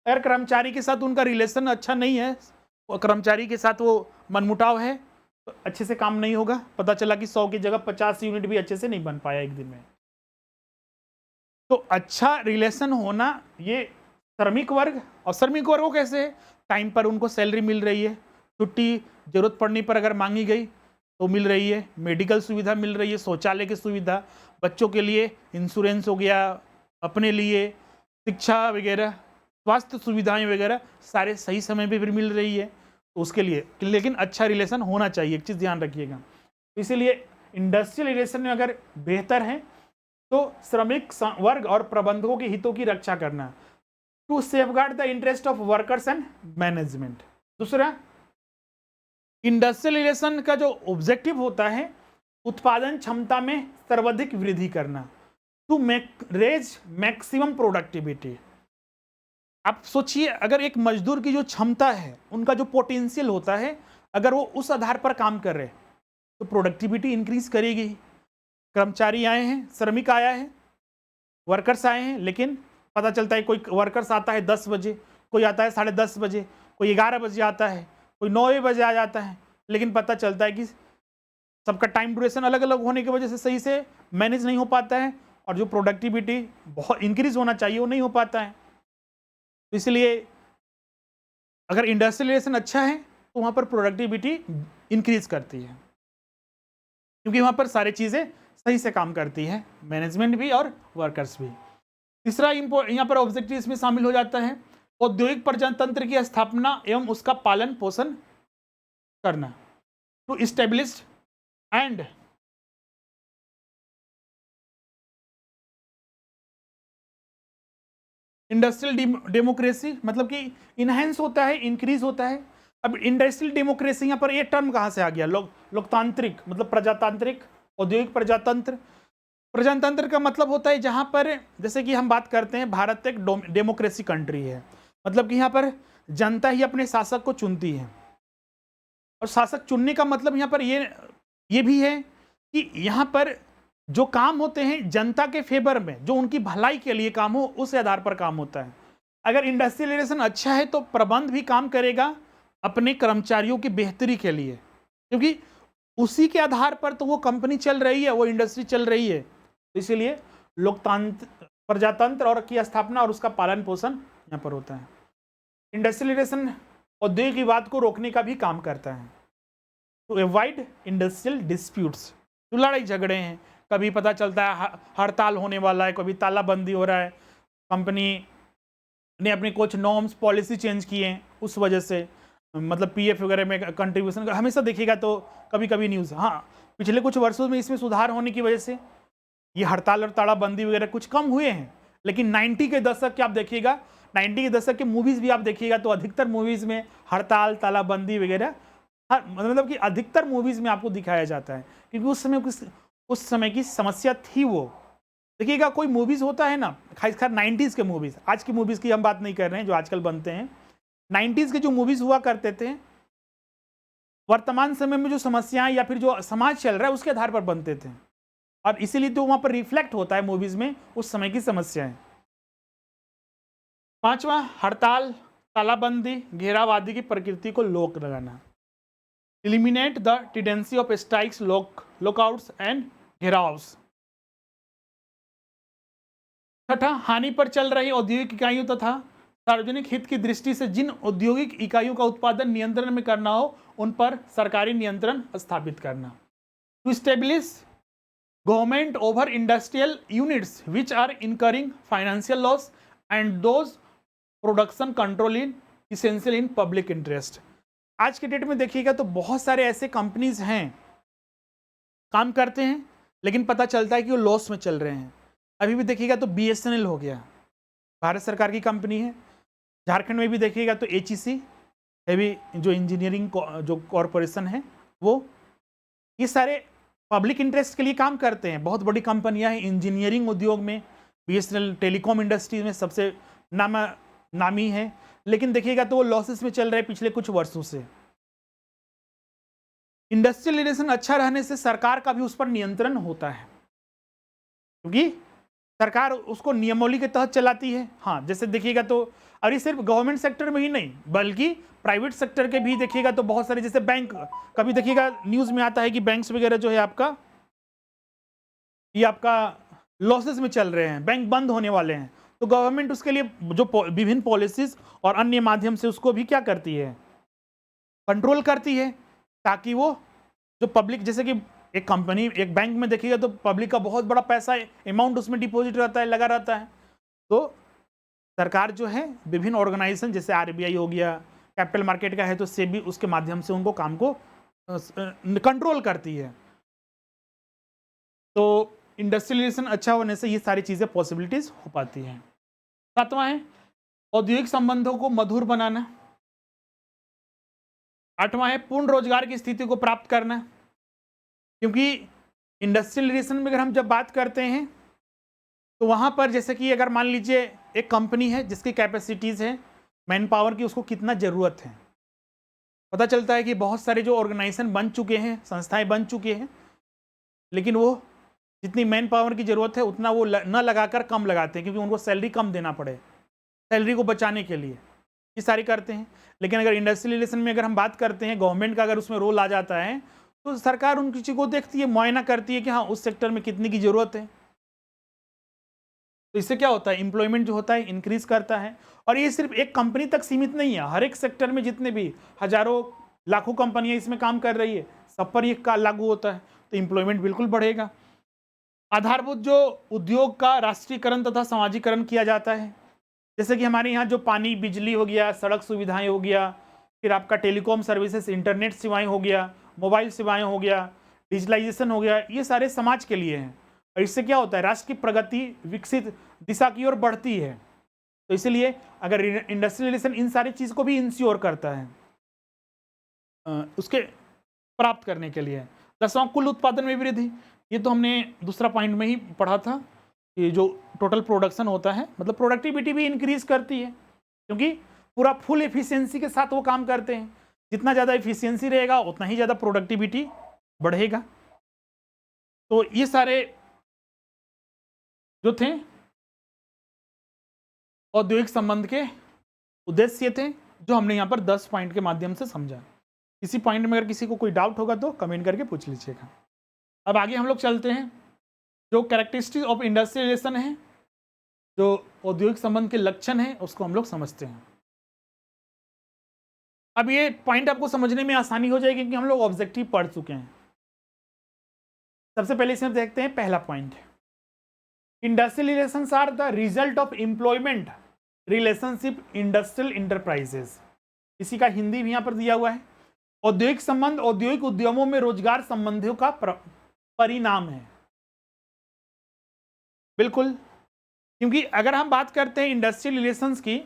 अगर कर्मचारी के साथ उनका रिलेशन अच्छा नहीं है, कर्मचारी के साथ वो मनमुटाव है, तो अच्छे से काम नहीं होगा। पता चला कि 100 की जगह 50 यूनिट भी अच्छे से नहीं बन पाया एक दिन में। तो अच्छा रिलेशन होना, ये श्रमिक वर्ग, और श्रमिक वर्ग को कैसे, टाइम पर उनको सैलरी मिल रही है, छुट्टी जरूरत पड़ने पर अगर मांगी गई तो मिल रही है, मेडिकल सुविधा मिल रही है, शौचालय की सुविधा, बच्चों के लिए इंश्योरेंस हो गया, अपने लिए शिक्षा वगैरह, स्वास्थ्य सुविधाएं वगैरह सारे सही समय पे फिर मिल रही है, तो उसके लिए लेकिन अच्छा रिलेशन होना चाहिए, एक चीज़ ध्यान रखिएगा। तो इसीलिए इंडस्ट्रियल रिलेशन में अगर बेहतर है तो श्रमिक वर्ग और प्रबंधकों के हितों की रक्षा करना, to safeguard the interest of workers and management. दूसरा, इंडस्ट्रियल रिलेशन का जो ऑब्जेक्टिव होता है उत्पादन क्षमता में सर्वाधिक वृद्धि करना, टू रेज मैक्सिमम प्रोडक्टिविटी। आप सोचिए, अगर एक मजदूर की जो क्षमता है, उनका जो पोटेंशियल होता है, अगर वो उस आधार पर काम कर रहे तो प्रोडक्टिविटी इंक्रीज करेगी। कर्मचारी आए हैं, श्रमिक आया है, वर्कर्स आए हैं, लेकिन पता चलता है कोई वर्कर्स आता है 10 बजे, कोई आता है 10:30 बजे, कोई 11 बजे आता है, कोई 9 बजे आ जाता है, लेकिन पता चलता है कि सबका टाइम ड्यूरेशन अलग अलग होने की वजह से सही से मैनेज नहीं हो पाता है और जो प्रोडक्टिविटी बहुत इंक्रीज होना चाहिए वो नहीं हो पाता है। तो इसलिए अगर इंडस्ट्रियल रिलेशन अच्छा है तो वहाँ पर प्रोडक्टिविटी इंक्रीज करती है। क्योंकि वहाँ पर सारी चीज़ें सही से काम करती है, मैनेजमेंट भी और वर्कर्स भी। तीसरा यहाँ पर ऑब्जेक्टिव इसमें शामिल हो जाता है औद्योगिक प्रजातंत्र की स्थापना एवं उसका पालन पोषण करना, to establish and industrial democracy, मतलब कि इनहेंस होता है, इंक्रीज होता है। अब इंडस्ट्रियल डेमोक्रेसी यहाँ पर ये टर्म कहाँ से आ गया? लोकतांत्रिक, मतलब प्रजातांत्रिक, औद्योगिक प्रजातंत्र। प्रजातंत्र का मतलब होता है जहाँ पर, जैसे कि हम बात करते हैं भारत एक डेमोक्रेसी कंट्री है, मतलब कि यहाँ पर जनता ही अपने शासक को चुनती है। और शासक चुनने का मतलब यहाँ पर ये भी है कि यहाँ पर जो काम होते हैं जनता के फेवर में, जो उनकी भलाई के लिए काम हो, उस आधार पर काम होता है। अगर इंडस्ट्रियलाइजेशन अच्छा है तो प्रबंध भी काम करेगा अपने कर्मचारियों की बेहतरी के लिए, क्योंकि उसी के आधार पर तो वो कंपनी चल रही है, वो इंडस्ट्री चल रही है। तो इसीलिए लोकतंत्र, प्रजातंत्र और की स्थापना और उसका पालन पोषण यहाँ पर होता है। इंडस्ट्रियलाइजेशन औद्योगिक विवाद को रोकने का भी काम करता है, टू अवॉइड इंडस्ट्रियल डिस्प्यूट्स, जो लड़ाई झगड़े हैं, कभी पता चलता है हड़ताल होने वाला है, कभी तालाबंदी हो रहा है, कंपनी ने अपने कुछ नॉर्म्स पॉलिसी चेंज किए हैं, उस वजह से मतलब पीएफ वगैरह में कंट्रीब्यूशन हमेशा देखिएगा तो कभी कभी न्यूज़, हाँ पिछले कुछ वर्षों में इसमें सुधार होने की वजह से ये हड़ताल और तालाबंदी वगैरह कुछ कम हुए हैं। लेकिन 90 के दशक के आप देखिएगा, 90 के दशक के मूवीज़ भी आप देखिएगा तो अधिकतर मूवीज़ में हड़ताल तालाबंदी वगैरह, मतलब कि अधिकतर मूवीज़ में आपको दिखाया जाता है, क्योंकि उस समय की समस्या थी वो। देखिएगा कोई मूवीज़ होता है ना, खासकर 90s के मूवीज़, आज की मूवीज़ की हम बात नहीं कर रहे हैं जो आजकल बनते हैं, 90s के जो मूवीज़ हुआ करते थे, वर्तमान समय में जो समस्याएं या फिर जो समाज चल रहा है उसके आधार पर बनते थे, और इसीलिए तो वहाँ पर रिफ्लेक्ट होता है मूवीज़ में उस समय की समस्याएं। पांचवा, हड़ताल तालाबंदी घेराव आदि की प्रकृति को रोक लगाना, eliminate the tendency of strikes lockouts and gheraos. छठा, हानि पर चल रही औद्योगिक इकाइयों तथा सार्वजनिक हित की दृष्टि से जिन औद्योगिक इकाइयों का उत्पादन नियंत्रण में करना हो उन पर सरकारी नियंत्रण स्थापित करना, to establish government over industrial units which are incurring financial loss and those production control in essential in public interest. आज के डेट में देखिएगा तो बहुत सारे ऐसे कंपनीज हैं, काम करते हैं लेकिन पता चलता है कि वो लॉस में चल रहे हैं। अभी भी देखिएगा तो BSNL हो गया, भारत सरकार की कंपनी है। झारखंड में भी देखिएगा तो HEC हैवी जो इंजीनियरिंग जो कॉरपोरेशन है, वो ये सारे पब्लिक इंटरेस्ट के लिए काम करते हैं। बहुत बड़ी कंपनियां हैं इंजीनियरिंग उद्योग में, BSNL टेलीकॉम इंडस्ट्री में सबसे नामी है, लेकिन देखिएगा तो वो लॉसेस में चल रहे हैं पिछले कुछ वर्षों से। इंडस्ट्रियलाइजेशन अच्छा रहने से सरकार का भी उस पर नियंत्रण होता है, क्योंकि सरकार उसको नियमावली के तहत चलाती है। हाँ, जैसे देखिएगा तो, और ये सिर्फ गवर्नमेंट सेक्टर में ही नहीं बल्कि प्राइवेट सेक्टर के भी देखिएगा तो बहुत सारे, जैसे बैंक, कभी देखिएगा न्यूज़ में आता है कि बैंक्स वगैरह जो है आपका लॉसेस में चल रहे हैं, बैंक बंद होने वाले हैं, तो गवर्नमेंट उसके लिए जो विभिन्न पॉलिसीज और अन्य माध्यम से उसको भी क्या करती है, कंट्रोल करती है, ताकि वो जो पब्लिक, जैसे कि एक कंपनी, एक बैंक में देखिएगा तो पब्लिक का बहुत बड़ा पैसा अमाउंट उसमें डिपॉजिट रहता है, लगा रहता है, तो सरकार जो है विभिन्न ऑर्गेनाइजेशन जैसे RBI हो गया, कैपिटल मार्केट का है तो SEBI, उसके माध्यम से उनको काम को कंट्रोल करती है। तो इंडस्ट्रियलाइजेशन अच्छा होने से ये सारी चीज़ें पॉसिबिलिटीज हो पाती हैं। सातवां है औद्योगिक संबंधों को मधुर बनाना। आठवां है पूर्ण रोजगार की स्थिति को प्राप्त करना, क्योंकि इंडस्ट्रियलाइजेशन में अगर हम जब बात करते हैं तो वहाँ पर जैसे कि अगर मान लीजिए एक कंपनी है जिसकी कैपेसिटीज़ है मैन पावर की, उसको कितना ज़रूरत है, पता चलता है कि बहुत सारे जो ऑर्गेनाइजेशन बन चुके हैं, संस्थाएं बन चुके हैं, लेकिन वो जितनी मैन पावर की ज़रूरत है उतना वो न लगाकर कम लगाते हैं, क्योंकि उनको सैलरी कम देना पड़े, सैलरी को बचाने के लिए ये सारी करते हैं। लेकिन अगर इंडस्ट्रियलाइजेशन में अगर हम बात करते हैं, गवर्नमेंट का अगर उसमें रोल आ जाता है तो सरकार उन चीज़ों को देखती है, मुआयना करती है कि हाँ उस सेक्टर में कितनी की ज़रूरत है। तो इससे क्या होता है, एम्प्लॉयमेंट जो होता है इंक्रीज करता है। और ये सिर्फ एक कंपनी तक सीमित नहीं है, हर एक सेक्टर में जितने भी हजारों लाखों कंपनियां इसमें काम कर रही है, सब पर ये का लागू होता है, तो एम्प्लॉयमेंट बिल्कुल बढ़ेगा। आधारभूत जो उद्योग का राष्ट्रीयकरण तथा सामाजिकरण किया जाता है, जैसे कि हमारे यहाँ जो पानी बिजली हो गया, सड़क सुविधाएं हो गया, फिर आपका टेलीकॉम सर्विसेज इंटरनेट सेवाएं हो गया, मोबाइल सेवाएं हो गया, डिजिटलाइजेशन हो गया, ये सारे समाज के लिए हैं। और इससे क्या होता है, राष्ट्र की प्रगति विकसित दिशा की ओर बढ़ती है। तो इसलिए अगर इंडस्ट्रियलाइजेशन इन सारी चीज़ को भी इंश्योर करता है उसके प्राप्त करने के लिए। 10वां कुल उत्पादन में वृद्धि, ये तो हमने दूसरा पॉइंट में ही पढ़ा था कि जो टोटल प्रोडक्शन होता है, मतलब प्रोडक्टिविटी भी इंक्रीज करती है, क्योंकि पूरा फुल एफिशिएंसी के साथ वो काम करते हैं। जितना ज़्यादा एफिशिएंसी रहेगा उतना ही ज़्यादा प्रोडक्टिविटी बढ़ेगा। तो ये सारे जो थे औद्योगिक संबंध के उद्देश्य थे, जो हमने यहाँ पर 10 पॉइंट के माध्यम से समझा। इसी पॉइंट में अगर किसी को कोई डाउट होगा तो कमेंट करके पूछ लीजिएगा। अब आगे हम लोग चलते हैं, जो कैरेक्टरिस्टिक्स ऑफ इंडस्ट्रियलाइजेशन है, जो औद्योगिक संबंध के लक्षण हैं, उसको हम लोग समझते हैं। अब ये पॉइंट आपको समझने में आसानी हो जाएगी क्योंकि हम लोग ऑब्जेक्टिव पढ़ चुके हैं। सबसे पहले इसमें देखते हैं पहला point, industrial relations are the result of employment relationship industrial enterprises. इसी का हिंदी भी यहाँ पर दिया हुआ है। औद्योगिक संबंध औद्योगिक उद्यमों में रोजगार संबंधों का परिणाम है। बिल्कुल, क्योंकि अगर हम बात करते हैं इंडस्ट्रियल रिलेशंस की,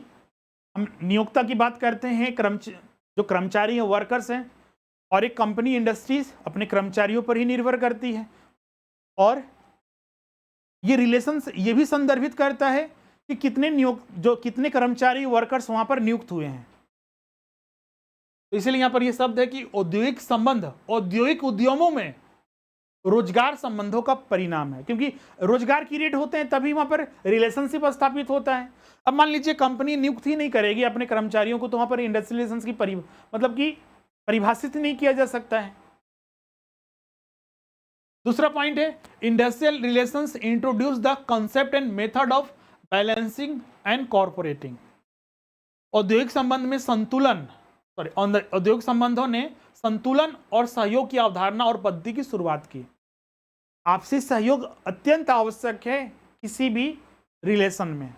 हम नियोक्ता की बात करते हैं, जो कर्मचारी हैं, वर्कर्स हैं, और एक कंपनी इंडस्ट्रीज अपने कर्मचारियों पर ही निर्भर करती है। और ये रिलेशंस ये भी संदर्भित करता है कि कितने कर्मचारी वर्कर्स वहां पर नियुक्त हुए हैं। तो इसलिए यहां पर यह शब्द है कि औद्योगिक संबंध औद्योगिक उद्यमों में रोजगार संबंधों का परिणाम है, क्योंकि रोजगार क्रिएट होते हैं तभी वहां पर रिलेशनशिप स्थापित होता है। अब मान लीजिए कंपनी नियुक्त ही नहीं करेगी अपने कर्मचारियों को, तो वहां पर इंडस्ट्रियल रिलेशंस की मतलब कि परिभाषित नहीं किया जा सकता है। दूसरा पॉइंट है, industrial relations introduce the concept and method of balancing and cooperating. औद्योगिक संबंध में औद्योगिक संबंधों ने संतुलन और सहयोग की अवधारणा और पद्धति की शुरुआत की। आपसी सहयोग अत्यंत आवश्यक है किसी भी रिलेशन में,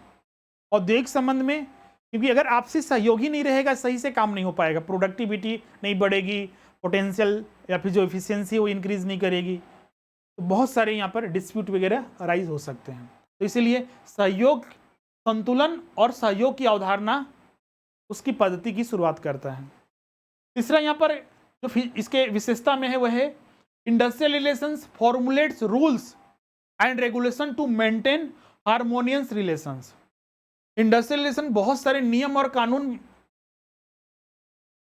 औद्योगिक संबंध में, क्योंकि अगर आपसी सहयोग ही नहीं रहेगा सही से काम नहीं हो पाएगा, प्रोडक्टिविटी नहीं बढ़ेगी, पोटेंशियल या फिर जो एफिशिएंसी वो इंक्रीज नहीं करेगी, तो बहुत सारे यहाँ पर डिस्प्यूट वगैरह अराइज हो सकते हैं। तो इसीलिए सहयोग, संतुलन और सहयोग की अवधारणा उसकी पद्धति की शुरुआत करता है। तीसरा यहाँ पर जो इसके विशेषता में है वह है industrial relations formulates rules and regulation to maintain harmonious relations. Industrial relation बहुत सारे नियम और कानून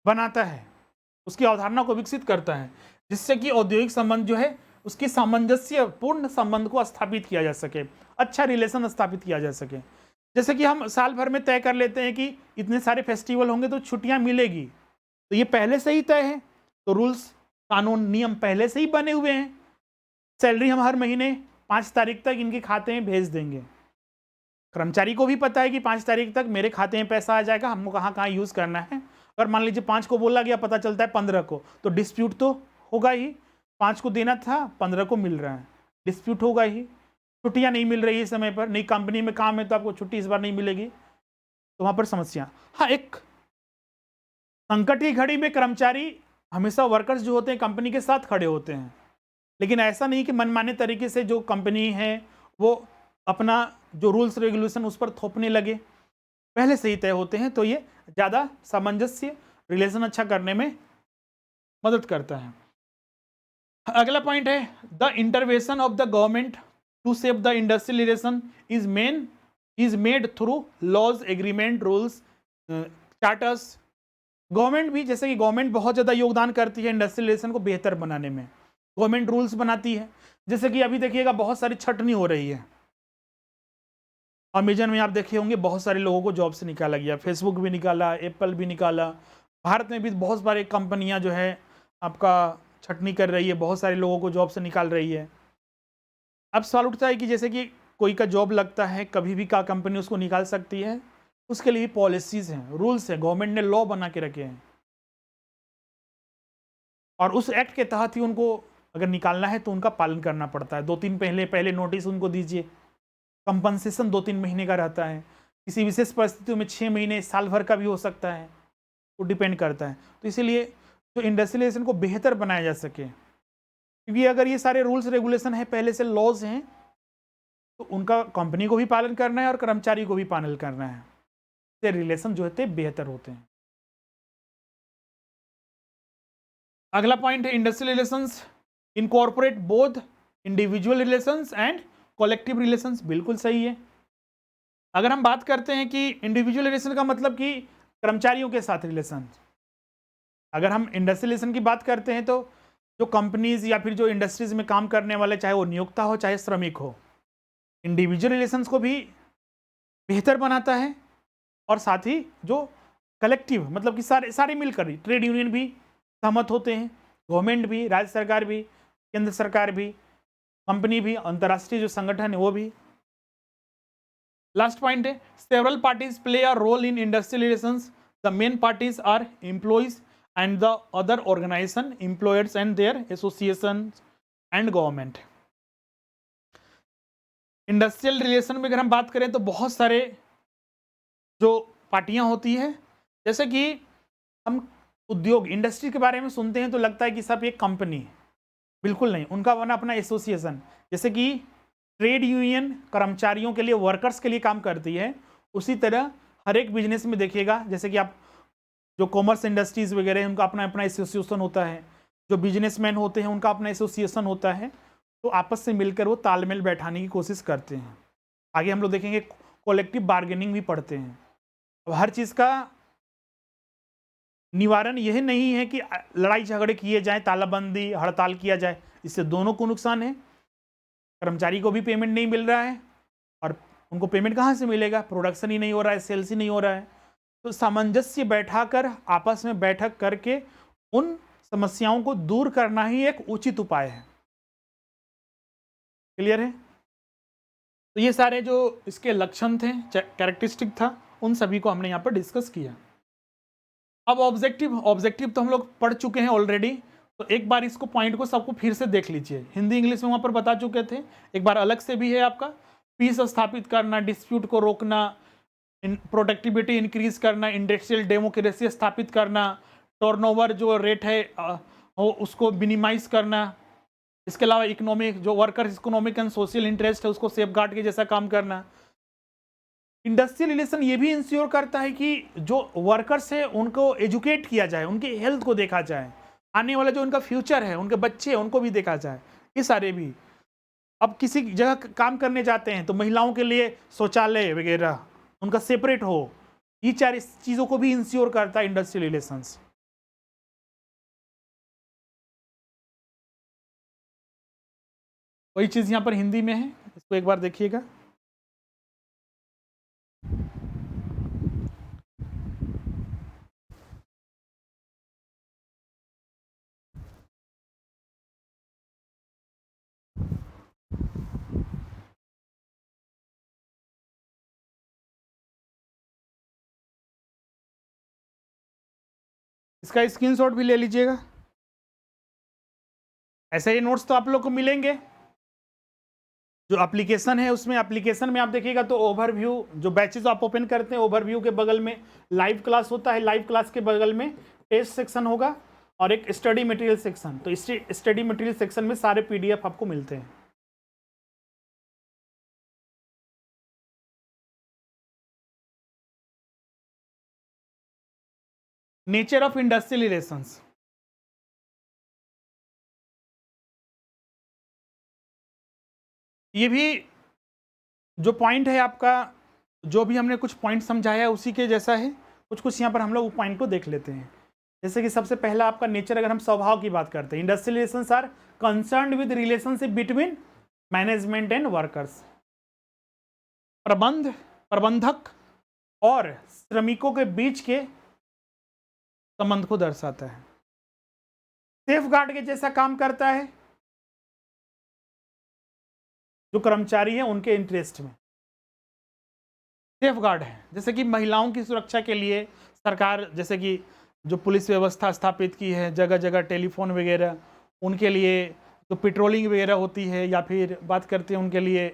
बनाता है, उसकी अवधारणा को विकसित करता है, जिससे कि औद्योगिक संबंध जो है उसकी सामंजस्य पूर्ण संबंध को स्थापित किया जा सके, अच्छा रिलेशन स्थापित किया जा सके। जैसे कि हम साल भर में तय कर लेते हैं कि इतने सारे फेस्टिवल होंगे तो छुट्टियां मिलेगी, तो ये पहले से ही तय है, तो रूल्स कानून नियम पहले से ही बने हुए हैं। सैलरी हम हर महीने 5 तारीख तक इनके खाते में भेज देंगे, कर्मचारी को भी पता है कि 5 तारीख तक मेरे खाते में पैसा आ जाएगा, हमको कहाँ कहाँ यूज़ करना है। अगर मान लीजिए 5 को बोला गया, पता चलता है 15 को, तो डिस्प्यूट तो होगा ही। 5 को देना था, 15 को मिल रहा है, डिस्प्यूट होगा ही। छुट्टियाँ नहीं मिल रही है समय पर, नई कंपनी में काम है तो आपको छुट्टी इस बार नहीं मिलेगी, तो वहाँ पर समस्या। हाँ, एक संकट की घड़ी में कर्मचारी हमेशा वर्कर्स जो होते हैं कंपनी के साथ खड़े होते हैं, लेकिन ऐसा नहीं कि मनमाने तरीके से जो कंपनी है वो अपना जो रूल्स रेगुलेशन उस पर थोपने लगे, पहले से ही तय होते हैं, तो ये ज़्यादा सामंजस्य रिलेशन अच्छा करने में मदद करता है। अगला पॉइंट है the intervention of the government to save the industrial relation is made through laws, agreement, rules, charters. Government भी, जैसे कि गवर्नमेंट बहुत ज़्यादा योगदान करती है इंडस्ट्रियल रिलेशन को बेहतर बनाने में, गवर्नमेंट रूल्स बनाती है। जैसे कि अभी देखिएगा बहुत सारी छटनी हो रही है, अमेजन में आप देखे होंगे बहुत सारे लोगों को जॉब से निकाला गया, फेसबुक भी निकाला, एप्पल भी निकाला, भारत में भी बहुत सारी कंपनियां जो है आपका छटनी कर रही है, बहुत सारे लोगों को जॉब से निकाल रही है। अब सवाल उठता है कि जैसे कि कोई का जॉब लगता है, कभी भी का कंपनी उसको निकाल सकती है, उसके लिए पॉलिसीज हैं, रूल्स हैं, गवर्नमेंट ने लॉ बना के रखे हैं। और उस एक्ट के तहत ही उनको अगर निकालना है तो उनका पालन करना पड़ता है। 2-3 पहले नोटिस उनको दीजिए। कंपनसेशन 2-3 महीने का रहता है, किसी विशेष परिस्थितियों में 6 महीने, साल भर का भी हो सकता है, वो डिपेंड करता है। तो इसीलिए जो इंडस्ट्रियलाइजेशन को बेहतर बनाया जा सके, क्योंकि अगर ये सारे रूल्स रेगुलेशन है, पहले से लॉज हैं, तो उनका कंपनी को भी पालन करना है और कर्मचारी को भी पालन करना है, इससे रिलेशन जो होते हैं बेहतर होते हैं। अगला पॉइंट है industrial relations incorporate both individual relations and collective relations. बिल्कुल सही है। अगर हम बात करते हैं कि इंडिविजुअल रिलेशन का मतलब कि कर्मचारियों के साथ रिलेशन, अगर हम इंडस्ट्रियल रिलेशन की बात करते हैं तो जो कंपनीज या फिर जो इंडस्ट्रीज में काम करने वाले, चाहे वो नियोक्ता हो चाहे श्रमिक हो, इंडिविजुअल रिलेशंस को भी बेहतर बनाता है। और साथ ही जो कलेक्टिव मतलब कि सारे मिलकर, ट्रेड यूनियन भी सहमत होते हैं, गवर्नमेंट भी, राज्य सरकार भी, केंद्र सरकार भी, कंपनी भी, अंतर्राष्ट्रीय जो संगठन है वो भी। लास्ट पॉइंट है several parties play a role in industrial relations, the main parties are employees and the other organisation, employers and their association and government. Industrial relation में अगर हम बात करें तो बहुत सारे जो पार्टियां होती है, जैसे कि हम उद्योग इंडस्ट्री के बारे में सुनते हैं तो लगता है कि सब एक कंपनी है, बिल्कुल नहीं, उनका बना अपना एसोसिएशन। जैसे कि ट्रेड यूनियन कर्मचारियों के लिए, वर्कर्स के लिए काम करती है, उसी तरह हर एक बिजनेस में देखिएगा, जैसे कि आप जो कॉमर्स इंडस्ट्रीज वगैरह है उनका अपना अपना एसोसिएशन होता है, जो बिजनेसमैन होते हैं उनका अपना एसोसिएशन होता है, तो आपस से मिलकर वो तालमेल बैठाने की कोशिश करते हैं। आगे हम लोग देखेंगे कलेक्टिव बार्गेनिंग भी पढ़ते हैं। अब हर चीज़ का निवारण यह नहीं है कि लड़ाई झगड़े किए जाए, तालाबंदी हड़ताल किया जाए, इससे दोनों को नुकसान है। कर्मचारी को भी पेमेंट नहीं मिल रहा है और उनको पेमेंट कहाँ से मिलेगा, प्रोडक्शन ही नहीं हो रहा है, सेल्स ही नहीं हो रहा है। तो सामंजस्य बैठाकर आपस में बैठक करके उन समस्याओं को दूर करना ही एक उचित उपाय है। क्लियर है? तो ये सारे जो इसके लक्षण थे, कैरेक्टरिस्टिक था, उन सभी को हमने यहाँ पर डिस्कस किया। अब ऑब्जेक्टिव तो हम लोग पढ़ चुके हैं ऑलरेडी, तो एक बार इसको पॉइंट को सबको फिर से देख लीजिए। हिंदी इंग्लिश में वहाँ पर बता चुके थे, एक बार अलग से भी है आपका। पीस स्थापित करना, डिस्प्यूट को रोकना, प्रोडक्टिविटी इंक्रीज करना, इंडस्ट्रियल डेमोक्रेसी स्थापित करना, टर्नओवर जो रेट है उसको मिनिमाइज करना, इसके अलावा इकोनॉमिक जो workers economic and social interest है उसको सेफगार्ड के जैसा काम करना। इंडस्ट्रियल रिलेशन ये भी इंश्योर करता है कि जो वर्कर्स है उनको एजुकेट किया जाए, उनके हेल्थ को देखा जाए, आने वाला जो उनका फ्यूचर है, उनके बच्चे हैं उनको भी देखा जाए। ये सारे भी, अब किसी जगह काम करने जाते हैं तो महिलाओं के लिए शौचालय वगैरह उनका सेपरेट हो, ये चार चीज़ों को भी इंश्योर करता है इंडस्ट्रियल रिलेशंस। वही चीज़ यहाँ पर हिंदी में है, इसको एक बार देखिएगा। इसका स्क्रीनशॉट भी ले लीजिएगा। ऐसे ही नोट्स तो आप लोग को मिलेंगे। जो एप्लीकेशन है उसमें, एप्लीकेशन में आप देखिएगा तो ओवरव्यू, जो बैचेस आप ओपन करते हैं ओवरव्यू के बगल में लाइव क्लास होता है, लाइव क्लास के बगल में टेस्ट सेक्शन होगा और एक स्टडी मटेरियल सेक्शन। तो स्टडी मटेरियल सेक्शन में सारे पीडीएफ आपको मिलते हैं। नेचर ऑफ इंडस्ट्रियल रिलेशंस, ये भी जो पॉइंट है आपका, जो भी हमने कुछ पॉइंट समझाया है उसी के जैसा है। कुछ यहाँ पर हम लोग पॉइंट को देख लेते हैं। जैसे कि सबसे पहला आपका नेचर, अगर हम स्वभाव की बात करते हैं, industrial relations are concerned with relationship between management and workers. प्रबंधक और श्रमिकों के बीच के संबंध को दर्शाता है। सेफगार्ड के जैसा काम करता है, जो कर्मचारी हैं उनके इंटरेस्ट में सेफगार्ड है। जैसे कि महिलाओं की सुरक्षा के लिए सरकार, जैसे कि जो पुलिस व्यवस्था स्थापित की है, जगह जगह टेलीफोन वगैरह, उनके लिए जो पेट्रोलिंग वगैरह होती है, या फिर बात करते हैं उनके लिए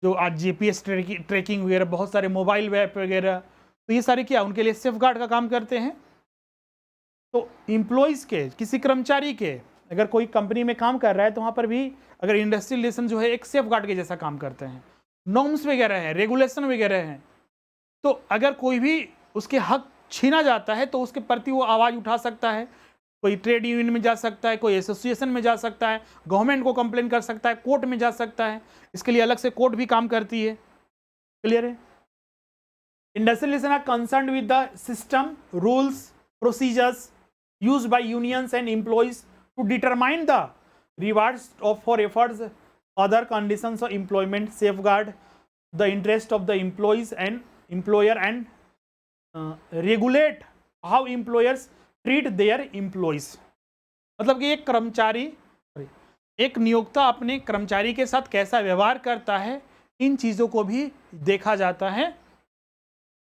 जो आज जीपीएस ट्रैकिंग वगैरह, बहुत सारे मोबाइल ऐप वगैरह, तो ये सारे क्या उनके लिए सेफ गार्ड का काम करते हैं। तो इम्प्लॉइज़ के, किसी कर्मचारी के, अगर कोई कंपनी में काम कर रहा है तो वहाँ पर भी अगर इंडस्ट्रियल रिलेशन जो है एक सेफ गार्ड के जैसा काम करते हैं। नॉर्म्स वगैरह है, रेगुलेशन वगैरह हैं, तो अगर कोई भी उसके हक छीना जाता है तो उसके प्रति वो आवाज़ उठा सकता है, कोई ट्रेड यूनियन में जा सकता है, कोई एसोसिएशन में जा सकता है, गवर्नमेंट को कंप्लेन कर सकता है, कोर्ट में जा सकता है। इसके लिए अलग से कोर्ट भी काम करती है। क्लियर है? Industrial relation are concerned with the system, rules, procedures used by unions and employees to determine the rewards for efforts, other conditions of employment, safeguard the interest of the employees and employer, and regulate how employers treat their employees। मतलब कि एक कर्मचारी, एक नियोक्ता अपने कर्मचारी के साथ कैसा व्यवहार करता है, इन चीज़ों को भी देखा जाता है।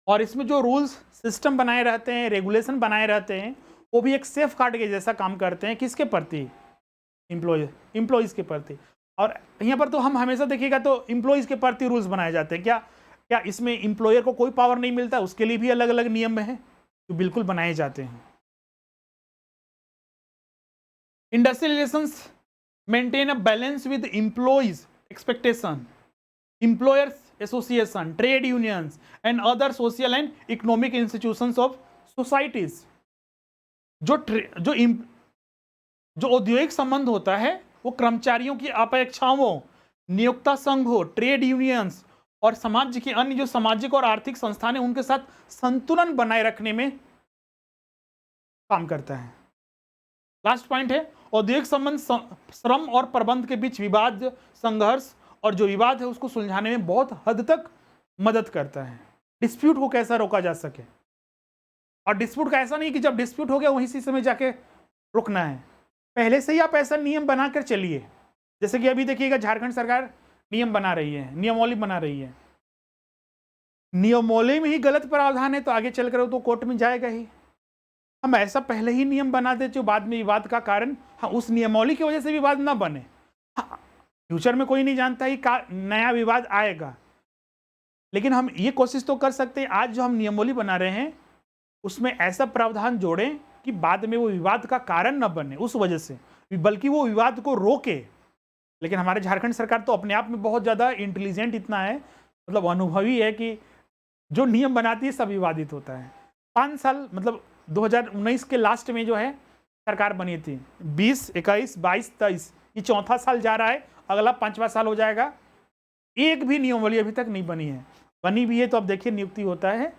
और इसमें जो रूल्स सिस्टम बनाए रहते हैं, रेगुलेशन बनाए रहते हैं, वो भी एक सेफ गार्ड के जैसा काम करते हैं। किसके प्रति? एम्प्लॉयज़ के प्रति। और यहाँ पर तो हम हमेशा देखिएगा तो एम्प्लॉयज़ के प्रति रूल्स बनाए जाते हैं। क्या इसमें एम्प्लॉयर को कोई पावर नहीं मिलता? उसके लिए भी अलग अलग नियम है जो बिल्कुल बनाए जाते हैं। Industrial relations maintain a balance with employees expectation, employers association, trade unions and other social and economic institutions of societies. जो औद्योगिक संबंध होता है वो कर्मचारियों की अपेक्षाओं, नियोक्ता संघ हो, ट्रेड यूनियंस और समाज की अन्य जो सामाजिक और आर्थिक संस्थान है उनके साथ संतुलन बनाए रखने में काम करता है। लास्ट पॉइंट है, औद्योगिक संबंध श्रम और प्रबंध के बीच विवाद, संघर्ष और जो विवाद है उसको सुलझाने में बहुत हद तक मदद करता है। डिस्प्यूट को कैसा रोका जा सके, और डिस्प्यूट का ऐसा नहीं कि जब डिस्प्यूट हो गया वहीं से समय जाके रुकना है, पहले से ही आप ऐसा नियम बनाकर चलिए। जैसे कि अभी देखिएगा झारखंड सरकार नियम बना रही है, नियमावली बना रही है। नियमावली में ही गलत प्रावधान है तो आगे चलकर वो तो कोर्ट में जाएगा ही। हम ऐसा पहले ही नियम बना दे जो बाद में विवाद का कारण, हाँ, उस नियमावली की वजह से विवाद ना बने। हाँ, फ्यूचर में कोई नहीं जानता ही नया विवाद आएगा, लेकिन हम ये कोशिश तो कर सकते हैं आज जो हम नियमावली बना रहे हैं उसमें ऐसा प्रावधान जोड़ें कि बाद में वो विवाद का कारण न बने उस वजह से, बल्कि वो विवाद को रोके। लेकिन हमारे झारखंड सरकार तो अपने आप में बहुत ज़्यादा इंटेलिजेंट इतना है, मतलब अनुभवी है कि जो नियम बनाती है सब विवादित होता है। 5 साल मतलब 2019 के लास्ट में जो है सरकार बनी थी, 20, 21, 22, 23, ये चौथा साल जा रहा है, अगला 5वां साल हो जाएगा, एक भी नियमावली अभी तक नहीं बनी है। बनी भी है तो अब देखिए नियुक्ति होता है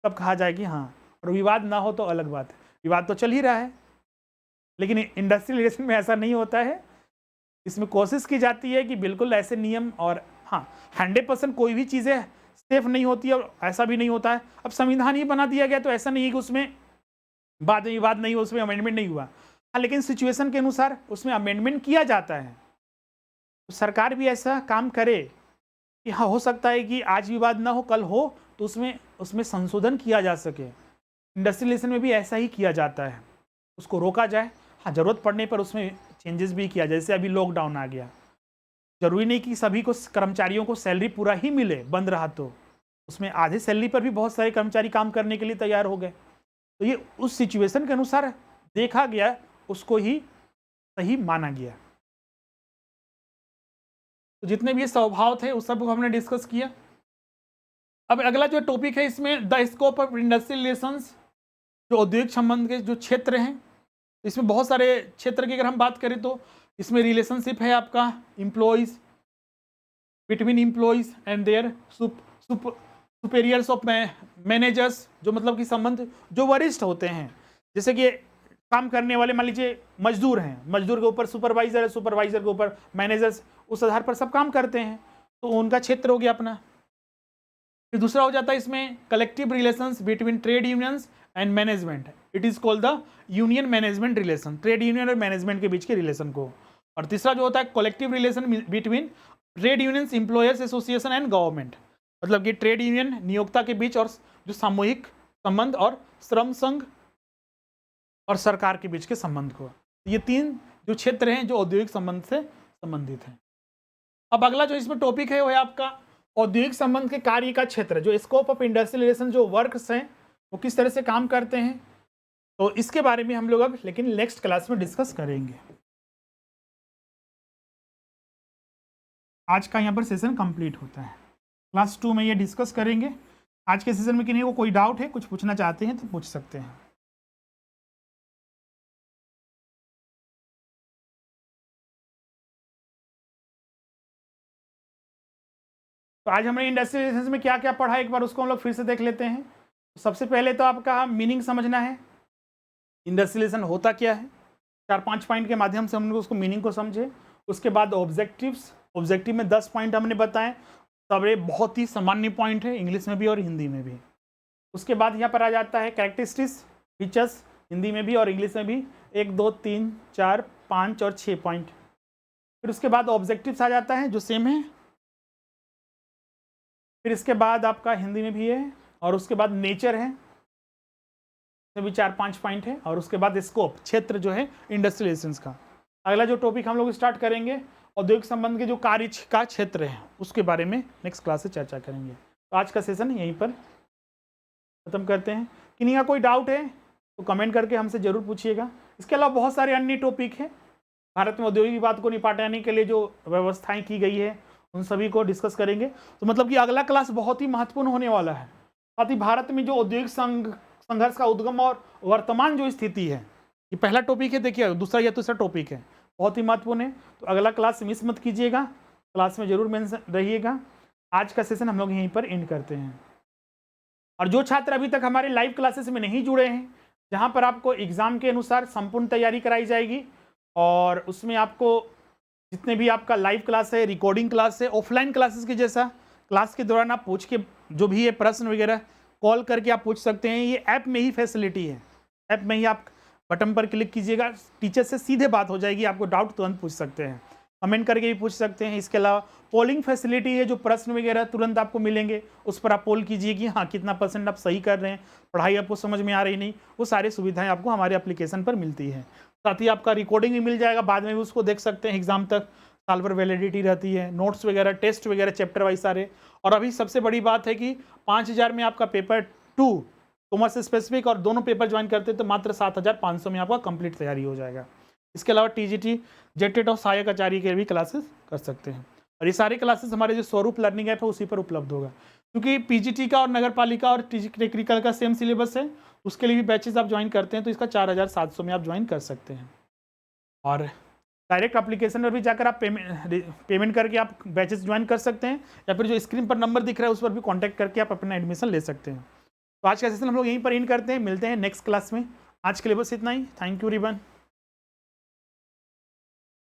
तब कहा जाए कि हाँ, और विवाद ना हो तो अलग बात है, विवाद तो चल ही रहा है। लेकिन इंडस्ट्रियल रिलेशन में ऐसा नहीं होता है, इसमें कोशिश की जाती है कि बिल्कुल ऐसे नियम, और हाँ 100% कोई भी चीज़ें सेफ नहीं होती और ऐसा भी नहीं होता है। अब संविधान ही बना दिया गया तो ऐसा नहीं है कि उसमें बाद में विवाद नहीं हुआ, उसमें अमेंडमेंट नहीं हुआ। हाँ, लेकिन सिचुएशन के अनुसार उसमें अमेंडमेंट किया जाता है। तो सरकार भी ऐसा काम करे कि हाँ, हो सकता है कि आज विवाद ना हो, कल हो, तो उसमें संशोधन किया जा सके। इंडस्ट्रियल रिलेशन में भी ऐसा ही किया जाता है, उसको रोका जाए। हाँ, ज़रूरत पड़ने पर उसमें चेंजेस भी किया जाए। जैसे अभी लॉकडाउन आ गया, जरूरी नहीं कि सभी को कर्मचारियों को सैलरी पूरा ही मिले, बंद रहा तो उसमें आधे सैलरी पर भी बहुत सारे कर्मचारी काम करने के लिए तैयार हो गए। तो ये उस सिचुएशन के अनुसार देखा गया, उसको ही सही माना गया। तो जितने भी स्वभाव थे उस सब को हमने डिस्कस किया। अब अगला जो टॉपिक है इसमें the scope of industrial relations, जो औद्योगिक संबंध के जो क्षेत्र हैं, इसमें बहुत सारे क्षेत्र की अगर हम बात करें तो इसमें रिलेशनशिप है आपका employees, between employees and their superiors of managers, जो मतलब कि संबंध जो वरिष्ठ होते हैं। जैसे कि काम करने वाले मान लीजिए मजदूर हैं, मजदूर के ऊपर सुपरवाइजर है, सुपरवाइजर के ऊपर मैनेजर्स, उस आधार पर सब काम करते हैं, तो उनका क्षेत्र हो गया अपना। फिर दूसरा हो जाता है इसमें collective relations between trade unions and management, it is called the union management relation, trade union और मैनेजमेंट के बीच के रिलेशन को। और तीसरा जो होता है collective relation between trade unions, employers association and government, मतलब कि ट्रेड यूनियन नियोक्ता के बीच और जो सामूहिक संबंध और श्रम संघ और सरकार के बीच के संबंध को। ये 3 जो क्षेत्र हैं जो औद्योगिक संबंध से संबंधित हैं। अब अगला जो इसमें टॉपिक है वो है आपका औद्योगिक संबंध के कार्य का क्षेत्र, जो स्कोप ऑफ इंडस्ट्रियल रिलेशन, जो वर्क्स हैं वो किस तरह से काम करते हैं, तो इसके बारे में हम लोग अब लेकिन नेक्स्ट क्लास में डिस्कस करेंगे। आज का यहाँ पर सेशन कंप्लीट होता है। क्लास 2 में ये डिस्कस करेंगे। आज के सेशन में किन्हीं को कोई डाउट है, कुछ पूछना चाहते हैं तो पूछ सकते हैं। तो आज हमने इंडस्ट्रियल रिलेशंस में क्या क्या पढ़ा, एक बार उसको हम लोग फिर से देख लेते हैं। तो सबसे पहले तो आपका मीनिंग समझना है, इंडस्ट्रियल रिलेशन होता क्या है। 4-5 पॉइंट के माध्यम से हम लोग उसको मीनिंग को समझे। उसके बाद ऑब्जेक्टिव्स, ऑब्जेक्टिव में 10 पॉइंट हमने बताए, सब बहुत ही सामान्य पॉइंट है इंग्लिश में भी और हिंदी में भी। उसके बाद यहाँ पर आ जाता है कैरेक्टरिस्टिक्स, फीचर्स, हिंदी में भी और इंग्लिश में भी 1, 2, 3, 4, 5 और 6 पॉइंट। फिर उसके बाद ऑब्जेक्टिव्स आ जाता है जो सेम है। फिर इसके बाद आपका हिंदी में भी है, और उसके बाद नेचर है, भी 4-5 पॉइंट है। और उसके बाद स्कोप, क्षेत्र जो है इंडस्ट्रियल रिलेशंस का। अगला जो टॉपिक हम लोग स्टार्ट करेंगे औद्योगिक संबंध के जो कार्य का क्षेत्र है उसके बारे में नेक्स्ट क्लास से चर्चा करेंगे। तो आज का सेशन यहीं पर खत्म करते हैं। किन्हीं का कोई डाउट है तो कमेंट करके हमसे ज़रूर पूछिएगा। इसके अलावा बहुत सारे अन्य टॉपिक हैं। भारत में औद्योगिक विवाद को निपटाने के लिए जो व्यवस्थाएं की गई है उन सभी को डिस्कस करेंगे। तो मतलब कि अगला क्लास बहुत ही महत्वपूर्ण होने वाला है। साथ ही भारत में जो औद्योगिक संघर्ष का उद्गम और वर्तमान जो स्थिति है, ये पहला टॉपिक है। देखिए दूसरा या तीसरा टॉपिक है, बहुत ही महत्वपूर्ण है। तो अगला क्लास मिस मत कीजिएगा, क्लास में जरूर मेंशन रहिएगा। आज का सेशन हम लोग यहीं पर एंड करते हैं। और जो छात्र अभी तक हमारे लाइव क्लासेस में नहीं जुड़े हैं, जहां पर आपको एग्जाम के अनुसार संपूर्ण तैयारी कराई जाएगी, और उसमें आपको जितने भी आपका लाइव क्लास है, रिकॉर्डिंग क्लास है, ऑफलाइन क्लासेस के जैसा क्लास के दौरान आप पूछ के जो भी ये प्रश्न वगैरह कॉल करके आप पूछ सकते हैं। ये ऐप में ही फैसिलिटी है, ऐप में ही आप बटन पर क्लिक कीजिएगा, टीचर से सीधे बात हो जाएगी, आपको डाउट तुरंत पूछ सकते हैं, कमेंट करके भी पूछ सकते हैं। इसके अलावा पोलिंग फैसिलिटी है, जो प्रश्न वगैरह तुरंत आपको मिलेंगे उस पर आप पोल कीजिए कि हाँ कितना % आप सही कर रहे हैं, पढ़ाई आपको समझ में आ रही नहीं, वो सारी सुविधाएं आपको हमारे एप्लीकेशन पर मिलती है। साथ ही आपका रिकॉर्डिंग भी मिल जाएगा, बाद में भी उसको देख सकते हैं। एग्जाम तक साल भर वैलिडिटी रहती है, नोट्स वगैरह, टेस्ट वगैरह चैप्टर वाइज सारे। और अभी सबसे बड़ी बात है कि 5000 में आपका पेपर 2 कॉमर्स स्पेसिफिक और दोनों पेपर ज्वाइन करते हैं तो मात्र 7500 में आपका कंप्लीट तैयारी हो जाएगा। इसके अलावा TGT, जेटेट और सहायक आचार्य के भी क्लासेस कर सकते हैं। और ये सारे क्लासेस हमारे जो स्वरूप लर्निंग ऐप है उसी पर उपलब्ध होगा, क्योंकि PGT का और नगर पालिका और टेक्निकल का सेम सिलेबस है, उसके लिए भी बैचेस आप ज्वाइन करते हैं तो इसका 4700 में आप ज्वाइन कर सकते हैं। और डायरेक्ट एप्लीकेशन पर भी जाकर आप पेमेंट करके आप बैचेस ज्वाइन कर सकते हैं, या फिर जो स्क्रीन पर नंबर दिख रहा है उस पर भी कॉन्टैक्ट करके आप अपना एडमिशन ले सकते हैं। तो आज का सेशन हम लोग यहीं पर एंड करते हैं, मिलते हैं नेक्स्ट क्लास में। आज के लिए बस इतना ही। Thank you everyone.